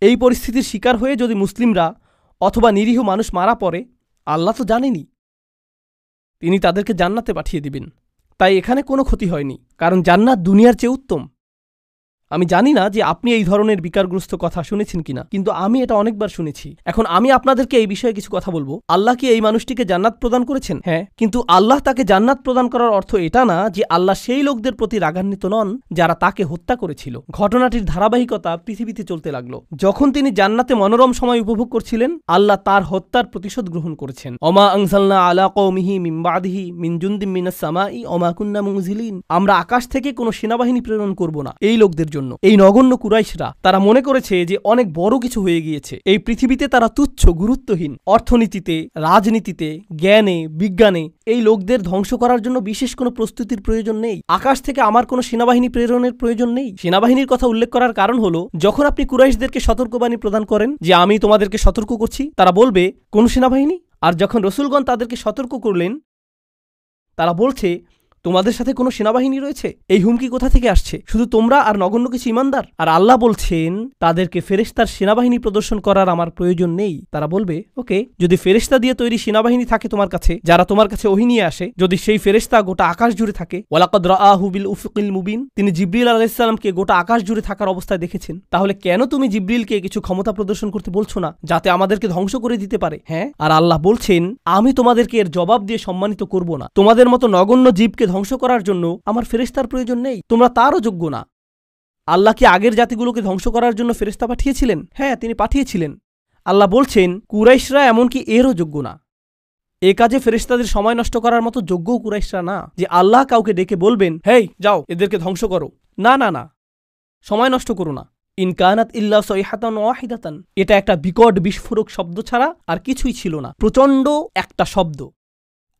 A: এই পরিস্থিতির শিকার হয়ে যদি মুসলিমরা অথবা নিরীহ মানুষ মারা পড়ে, আল্লাহ তো জানেনই তিনি তাদেরকে জান্নাতে পাঠিয়ে দিবেন। তাই এখানে কোনো ক্ষতি হয়নি, কারণ জান্নাত দুনিয়ার চেয়ে উত্তম। আমি জানি না যে আপনি এই ধরনের বিকারগ্রস্ত কথা শুনেছেন কিনা, কিন্তু আমি এটা অনেকবার শুনেছি। এখন আমি আপনাদেরকে এই বিষয়ে কিছু কথা বলবো। আল্লাহ কি এই মানুষটিকে জান্নাত প্রদান করেছেন? হ্যাঁ, কিন্তু আল্লাহ তাকে জান্নাত প্রদান করার অর্থ এটা না যে আল্লাহ সেই লোকদের প্রতি রাগান্বিত নন যারা তাকে হত্যা করেছিল। ঘটনাটির ধারাবাহিকতা পৃথিবীতে চলতে লাগলো। যখন তিনি জান্নাতে মনোরম সময় উপভোগ করছিলেন, আল্লাহ তার হত্যার প্রতিশোধ গ্রহণ করেছেন। ওমা আনজালনা আলা কওমিহি মিন বাদিহি মিন জুনদিম মিনাস সামাই ওমা কুন্না মুনজিলিন। আমরা আকাশ থেকে কোনো সেনাবাহিনী প্রেরণ করব না এই লোকদের জন্য। এই নগণ্য কুরাইশরা তারা মনে করেছে যে অনেক বড় কিছু হয়ে গিয়েছে। এই পৃথিবীতে তারা তুচ্ছ, গুরুত্বহীন। অর্থনীতিতে, রাজনীতিতে, জ্ঞানে, বিজ্ঞানে এই লোকদের ধ্বংস করার জন্য বিশেষ কোনো প্রস্তুতির প্রয়োজন নেই। আকাশ থেকে আমার কোনো সেনাবাহিনী প্রেরণের প্রয়োজন নেই। সেনাবাহিনীর কথা উল্লেখ করার কারণ হলো, যখন আপনি কুরাইশদেরকে সতর্কবাণী প্রদান করেন যে আমি তোমাদেরকে সতর্ক করছি, তারা বলবে কোন সেনাবাহিনী? আর যখন রসুলগণ তাদেরকে সতর্ক করলেন, তারা বলছে তোমাদের সাথে কোনো সেনাবাহিনী রয়েছে। এই হুমকি কোথা থেকে আসছে? শুধু তোমরা আর নগণ্য কিছু ইমানদার? আর আল্লাহ বলছেন তাদেরকে ফেরেশতার সেনাবাহিনী প্রদর্শন করার আমার প্রয়োজন নেই। তারা বলবে ওকে, যদি ফেরেশতা দিয়ে তৈরি সেনাবাহিনী থাকে তোমার কাছে, যারা তোমার কাছে ওহী নিয়ে আসে, যদি সেই ফেরেশতা গোটা আকাশ জুড়ে থাকে, ওয়ালাকাদ রাআহু বিল উফুকিল মুবিন, তিনি জিবরিল আলাইহিস সালামকে গোটা আকাশ জুড়ে থাকার অবস্থায় দেখেছেন, তাহলে কেন তুমি জিবরিলকে কিছু ক্ষমতা প্রদর্শন করতে বলছো না যাতে আমাদেরকে ধ্বংস করে দিতে পারে? হ্যাঁ, আর আল্লাহ বলছেন আমি তোমাদেরকে এর জবাব দিয়ে সম্মানিত করব না। তোমাদের মতো নগণ্য জীবকে ধ্বংস করার জন্য আমার ফেরেশতার প্রয়োজন নেই, তোমরা তারও যোগ্য না। আল্লাহ কি আগের জাতিগুলোকে ধ্বংস করার জন্য ফেরেশতা পাঠিয়েছিলেন? হ্যাঁ, তিনি পাঠিয়েছিলেন। আল্লাহ বলছেন কুরাইশরা এমনকি এরও যোগ্য না। এ কাজে ফেরেশতাদের সময় নষ্ট করার মতো যোগ্যও কুরাইশরা না যে আল্লাহ কাউকে ডেকে বলবেন হেই যাও এদেরকে ধ্বংস করো। না না না, সময় নষ্ট করো না। ইনকানাত ইল্লা সাইহাতান ওয়াহিদাতান, এটা একটা বিকট বিস্ফোরক শব্দ ছাড়া আর কিছুই ছিল না। প্রচণ্ড একটা শব্দ।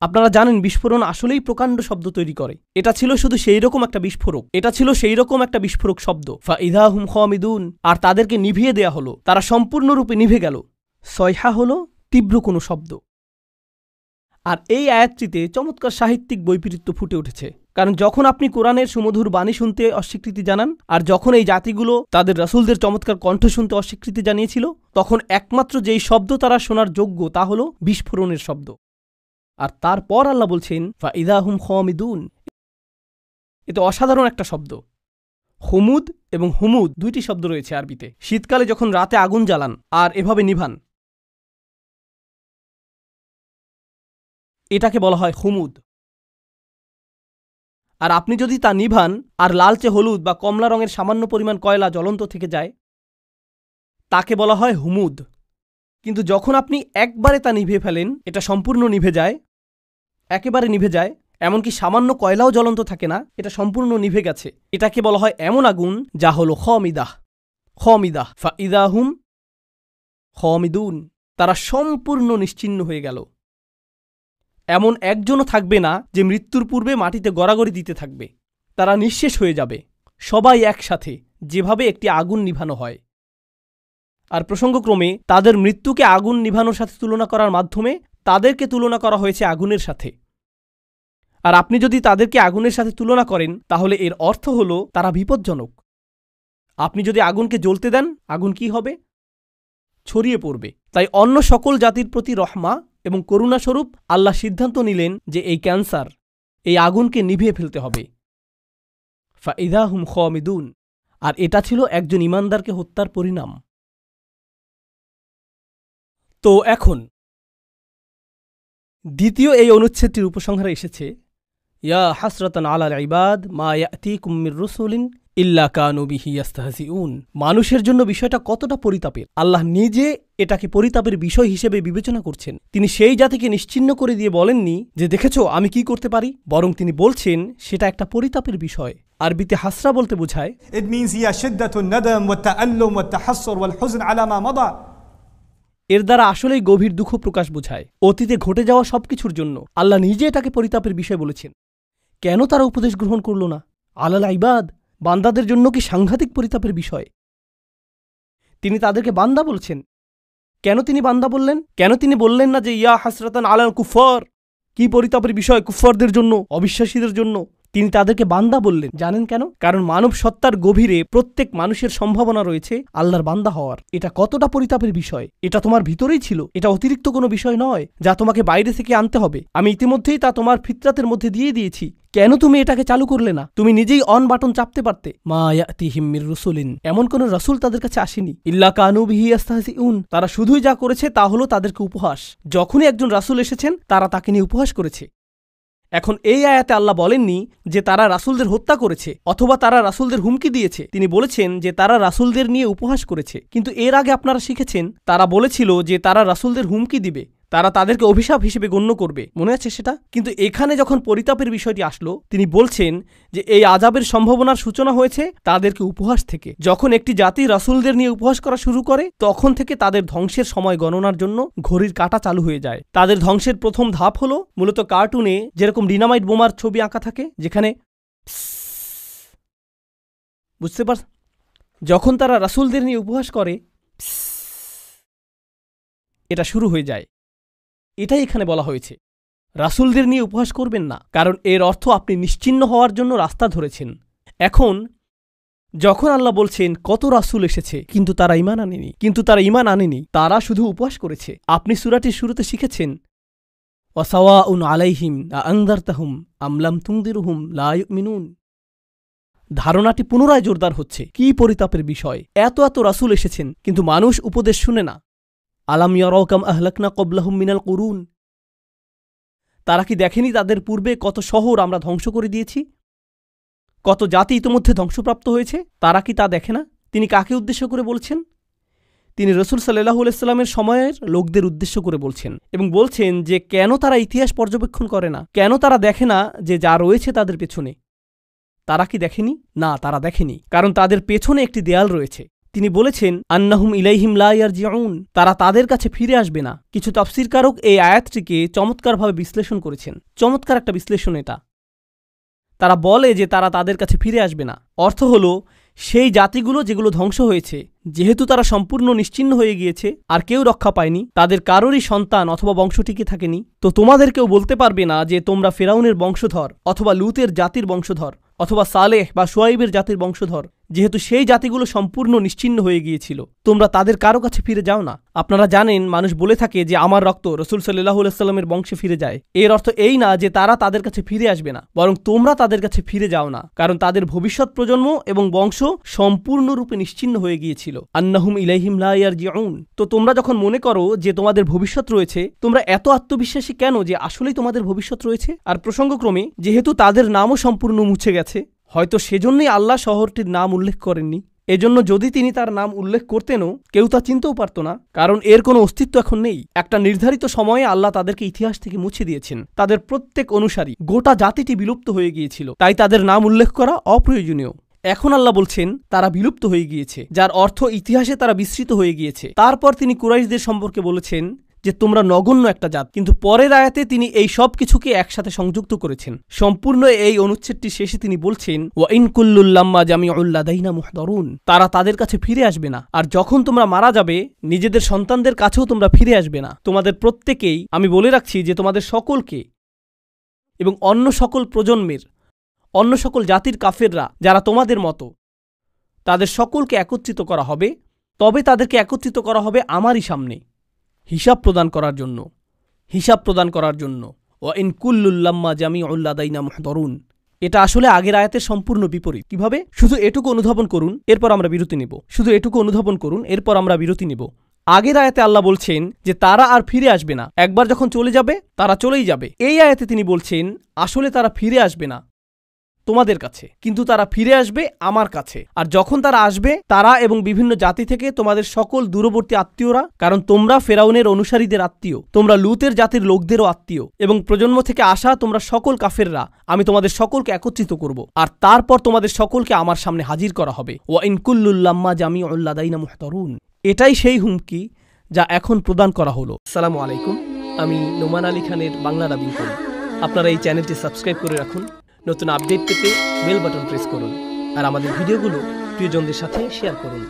A: আপনারা জানেন বিস্ফোরণ আসলেই প্রকাণ্ড শব্দ তৈরি করে। এটা ছিল শুধু সেই রকম একটা বিস্ফোরক। এটা ছিল সেই রকম একটা বিস্ফোরক শব্দ। ফাইদা হুম খামিদুন, আর তাদেরকে নিভিয়ে দেয়া হলো। তারা সম্পূর্ণরূপে নিভে গেল। সয়হা হলো তীব্র কোনো শব্দ। আর এই আয়াতটিতে চমৎকার সাহিত্যিক বৈপরীত্য ফুটে উঠেছে। কারণ যখন আপনি কোরআনের সুমধুর বাণী শুনতে অস্বীকৃতি জানান, আর যখন এই জাতিগুলো তাদের রাসূলদের চমৎকার কণ্ঠ শুনতে অস্বীকৃতি জানিয়েছিল, তখন একমাত্র যেই শব্দ তারা শোনার যোগ্য তা হলো বিস্ফোরণের শব্দ। আর তারপর আল্লাহ বলছেন ফাইদা হুম খামিদুন, এতে অসাধারণ একটা শব্দ। হুমুদ এবং হুমুদ দুইটি শব্দ রয়েছে আরবিতে। শীতকালে যখন রাতে আগুন জ্বালান আর এভাবে নিভান, এটাকে বলা হয় হুমুদ। আর আপনি যদি তা নিভান আর লালচে হলুদ বা কমলা রঙের সামান্য পরিমাণ কয়লা জ্বলন্ত থেকে যায়, তাকে বলা হয় হুমুদ। কিন্তু যখন আপনি একবারে তা নিভিয়ে ফেলেন, এটা সম্পূর্ণ নিভে যায়, একেবারে নিভে যায়, এমনকি সামান্য কয়লাও জ্বলন্ত থাকে না, এটা সম্পূর্ণ নিভে গেছে, এটাকে বলা হয় এমন আগুন যা হলো খামিদাহ। খামিদাহ ফাইদা হুম খামিদুন, তারা সম্পূর্ণ নিশ্চিহ্ন হয়ে গেল। এমন একজনও থাকবে না যে মৃত্যুর পূর্বে মাটিতে গড়াগড়ি দিতে থাকবে। তারা নিঃশেষ হয়ে যাবে, সবাই একসাথে, যেভাবে একটি আগুন নিভানো হয়। আর প্রসঙ্গক্রমে তাদের মৃত্যুকে আগুন নিভানোর সাথে তুলনা করার মাধ্যমে তাদেরকে তুলনা করা হয়েছে আগুনের সাথে। আর আপনি যদি তাদেরকে আগুনের সাথে তুলনা করেন, তাহলে এর অর্থ হলো তারা বিপজ্জনক। আপনি যদি আগুনকে জ্বলতে দেন, আগুন কি হবে? ছড়িয়ে পড়বে। তাই অন্য সকল জাতির প্রতি রহমা এবং করুণাস্বরূপ আল্লাহ সিদ্ধান্ত নিলেন যে এই ক্যান্সার, এই আগুনকে নিভিয়ে ফেলতে হবে। ফাইদা হুম খামিদুন, আর এটা ছিল একজন ইমানদারকে হত্যার পরিণাম। তো এখন দ্বিতীয় এই অনুচ্ছেদটির উপসংহারে এসেছে ইয়া হাসরাতান আলাল ইবাদ মা ইয়াতিকুম মির রাসূলিন ইল্লা কানু বিহি ইস্তাহজিউন। মানুষের জন্য বিষয়টা কতটা পরিতাপের। আল্লাহ নিজে এটাকে পরিতাপের বিষয় হিসেবে বিবেচনা করছেন। তিনি সেই জাতিকে নিশ্চিহ্ন করে দিয়ে বলেননি যে দেখেছো আমি কি করতে পারি, বরং তিনি বলছেন সেটা একটা পরিতাপের বিষয়। আরবিতে হাসরা বলতে বোঝায়
B: It means هي شدة الندم والتألم والتحسر والحزن على ما مضى.
A: এর দ্বারা আসলেই গভীর দুঃখ প্রকাশ বোঝায় অতীতে ঘটে যাওয়া সবকিছুর জন্য। আল্লাহ নিজে এটাকে পরিতাপের বিষয় বলেছেন। কেন তারা উপদেশ গ্রহণ করল না? আলাল ইবাদ, বান্দাদের জন্য কি সাংঘাতিক পরিতাপের বিষয়। তিনি তাদেরকে বান্দা বলছেন। কেন তিনি বান্দা বললেন? কেন তিনি বললেন না যে ইয়া হাসরাতান আলাল কুফার? কি পরিতাপের বিষয় কুফফারদের জন্য, অবিশ্বাসীদের জন্য। তিনি তাদেরকে বান্দা বললেন। জানেন কেন? কারণ মানব সত্তার গভীরে প্রত্যেক মানুষের সম্ভাবনা রয়েছে আল্লাহর বান্দা হওয়ার। এটা কতটা পরিতাপের বিষয়! এটা তোমার ভিতরেই ছিল। এটা অতিরিক্ত কোনো বিষয় নয় যা তোমাকে বাইরে থেকে আনতে হবে। আমি ইতিমধ্যেই তা তোমার ফিতরাতের মধ্যে দিয়ে দিয়েছি। কেন তুমি এটাকে চালু করলে না? তুমি নিজেই অন বাটন চাপতে পারতে। মা ইয়াতিহিম মির রাসূলিন, এমন কোন রাসূল তাদের কাছে আসেনি। ইল্লা কানু বিহি ইস্তাহজিউন, তারা শুধুই যা করেছে তা হলো তাদেরকে উপহাস। যখনই একজন রাসূল এসেছেন তারা তাকে নিয়ে উপহাস করেছে। এখন এই আয়াতে আল্লাহ বলেননি যে তারা রাসূলদের হত্যা করেছে অথবা তারা রাসূলদের হুমকি দিয়েছে। তিনি বলেছেন যে তারা রাসূলদের নিয়ে উপহাস করেছে। কিন্তু এর আগে আপনারা শিখেছেন তারা বলেছিল যে তারা রাসূলদের হুমকি দিবে, তারা তাদেরকে অভিশাপ হিসেবে গণ্য করবে। মনে আছে সেটা? কিন্তু এখানে যখন পরিতাপের বিষয়টি আসলো, তিনি বলছেন যে এই আযাবের সম্ভাবনার সূচনা হয়েছে তাদেরকে উপহাস থেকে। যখন একটি জাতি রাসূলদের নিয়ে উপহাস করা শুরু করে তখন থেকে তাদের ধ্বংসের সময় গণনার জন্য ঘড়ির কাঁটা চালু হয়ে যায়। তাদের ধ্বংসের প্রথম ধাপ হলো মূলত কার্টুনে যেরকম ডিনামাইট বোমার ছবি আঁকা থাকে, যেখানে বুঝতে পার, যখন তারা রাসূলদের নিয়ে উপহাস করে এটা শুরু হয়ে যায়। এটাই এখানে বলা হয়েছে, রাসূলদের নিয়ে উপহাস করবেন না, কারণ এর অর্থ আপনি নিশ্চিহ্ন হওয়ার জন্য রাস্তা ধরেছেন। এখন যখন আল্লাহ বলছেন কত রাসূল এসেছে কিন্তু তারা ঈমান আনেনি, তারা শুধু উপহাস করেছে। আপনি সূরাটির শুরুতে শিখেছেন ওয়াসাওয়াউন আলাইহিম আনযারতাহুম আম লাম তুনদিরহুম লা ইউমিনুন। ধারণাটি পুনরায় জোরদার হচ্ছে। কি পরিতাপের বিষয়! এত রাসূল এসেছেন কিন্তু মানুষ উপদেশ শুনে না। আলাম ইয়ারাউ কাম আহলাকনা ক্বাবলাহুম মিনাল কুরুন, তারা কি দেখেনি তাদের পূর্বে কত শহর আমরা ধ্বংস করে দিয়েছি, কত জাতি ইতোমধ্যে ধ্বংসপ্রাপ্ত হয়েছে? তারা কি তা দেখে না? তিনি কাকে উদ্দেশ্য করে বলছেন? তিনি রাসূল সাল্লাল্লাহু আলাইহি ওয়াসাল্লামের সময়ের লোকদের উদ্দেশ্য করে বলছেন এবং বলছেন যে কেন তারা ইতিহাস পর্যবেক্ষণ করে না, কেন তারা দেখে না যে যা রয়েছে তাদের পেছনে। তারা কি দেখেনি? না, তারা দেখেনি, কারণ তাদের পেছনে একটি দেয়াল রয়েছে। তিনি বলেছেন আন্নাহুম ইলাইহিম লা ইয়ারজিউন, তারা তাদের কাছে ফিরে আসবে না। কিছু তাফসীরকারক এই আয়াতটিকে চমৎকারভাবে বিশ্লেষণ করেছেন। চমৎকার একটা বিশ্লেষণ এটা। তারা বলে যে তারা তাদের কাছে ফিরে আসবে না। অর্থ হলো সেই জাতিগুলো যেগুলো ধ্বংস হয়েছে, যেহেতু তারা সম্পূর্ণ নিশ্চিহ্ন হয়ে গিয়েছে আর কেউ রক্ষা পায়নি, তাদের কারোরই সন্তান অথবা বংশ টিকে থাকেনি, তো তোমাদেরকেও বলতে পারবে না যে তোমরা ফেরাউনের বংশধর অথবা লুতের জাতির বংশধর অথবা সালেহ বা শুয়াইবের জাতির বংশধর। যেহেতু সেই জাতিগুলো সম্পূর্ণ নিশ্চিহ্ন হয়ে গিয়েছিল, তোমরা তাদের কারো কাছে ফিরে যাও না। আপনারা জানেন মানুষ বলে থাকে যে আমার রক্ত রাসূল সাল্লাল্লাহু আলাইহি ওয়াসাল্লামের বংশে ফিরে যায়। এর অর্থ এই না যে তারা তাদের কাছে ফিরে আসবে না, বরং তোমরা তাদের কাছে ফিরে যাও না, কারণ তাদের ভবিষ্যৎ প্রজন্ম এবং বংশ সম্পূর্ণরূপে নিশ্চিহ্ন হয়ে গিয়েছিল। আন্নাহুম ইলাইহিম লা ইয়ারজিউন। তো তোমরা যখন মনে করো যে তোমাদের ভবিষ্যৎ রয়েছে, তোমরা এত আত্মবিশ্বাসী কেন যে আসলেই তোমাদের ভবিষ্যৎ রয়েছে? আর প্রসঙ্গক্রমে যেহেতু তাদের নামও সম্পূর্ণ মুছে গেছে, হয়তো সেজন্যই আল্লাহ শহরটির নাম উল্লেখ করেননি। এজন্য যদি তিনি তার নাম উল্লেখ করতেনও কেউ তা চিনতেও পারত না, কারণ এর কোনো অস্তিত্ব এখন নেই। একটা নির্ধারিত সময়ে আল্লাহ তাদেরকে ইতিহাস থেকে মুছে দিয়েছেন। তাদের প্রত্যেক অনুসারী, গোটা জাতিটি বিলুপ্ত হয়ে গিয়েছিল, তাই তাদের নাম উল্লেখ করা অপ্রয়োজনীয়। এখন আল্লাহ বলছেন তারা বিলুপ্ত হয়ে গিয়েছে, যার অর্থ ইতিহাসে তারা বিস্মৃত হয়ে গিয়েছে। তারপর তিনি কুরাইশদের সম্পর্কে বলেছেন যে তোমরা নগণ্য একটা জাত, কিন্তু পরের আয়াতে তিনি এই সব কিছুকে একসাথে সংযুক্ত করেছেন। সম্পূর্ণ এই অনুচ্ছেদটি শেষে তিনি বলছেন ওয়া ইন কুল্লুল লাম্মা জামিউল লাদাইনা মুহদারুন, তারা তাদের কাছে ফিরে আসবে না। আর যখন তোমরা মারা যাবে নিজেদের সন্তানদের কাছেও তোমরা ফিরে আসবে না। তোমাদের প্রত্যেকেই, আমি বলে রাখছি যে তোমাদের সকলকে এবং অন্য সকল প্রজন্মের, অন্য সকল জাতির কাফেররা যারা তোমাদের মতো, তাদের সকলকে একত্রিত করা হবে। তবে তাদেরকে একত্রিত করা হবে আমারই সামনে হিসাব প্রদান করার জন্য। ওয়া ইন কুল্লুল লাম্মা জামিউল লাদাইনা মুহদারুন, এটা আসলে আগের আয়াতের সম্পূর্ণ বিপরীত। কিভাবে? শুধু এটুকু অনুধাবন করুন, এরপর আমরা বিরতি নেব। আগের আয়াতে আল্লাহ বলছেন যে তারা আর ফিরে আসবে না, একবার যখন চলে যাবে তারা চলেই যাবে। এই আয়াতে তিনি বলছেন আসলে তারা ফিরে আসবে না তোমাদের কাছে, কিন্তু তারা ফিরে আসবে আমার কাছে। আর যখন তারা আসবে, তারা এবং বিভিন্ন জাতি থেকে তোমাদের সকল দূরবর্তী আত্মীয়রা, কারণ তোমরা ফেরাউনের অনুসারীদের আত্মীয়, তোমরা লুতের জাতির লোকদেরও আত্মীয়, এবং প্রজন্ম থেকে আসা তোমরা সকল কাফেররা, আমি তোমাদের সকলকে একত্রিত করব আর তারপর তোমাদের সকলকে আমার সামনে হাজির করা হবে। ওয়া ইন কুল্লুল লাম্মা জামিউল লাদাইনা মুহদারুন, এটাই সেই হুমকি যা এখন প্রদান করা হলো। আসসালামু আলাইকুম, আমি নোমান আলী খানের বাংলা ডাবিং করি। আপনারা এই চ্যানেলটি সাবস্ক্রাইব করে রাখুন। নতুন আপডেট পেতে বেল বাটন প্রেস করুন আর আমাদের ভিডিওগুলো প্রিয়জনদের সাথে শেয়ার করুন।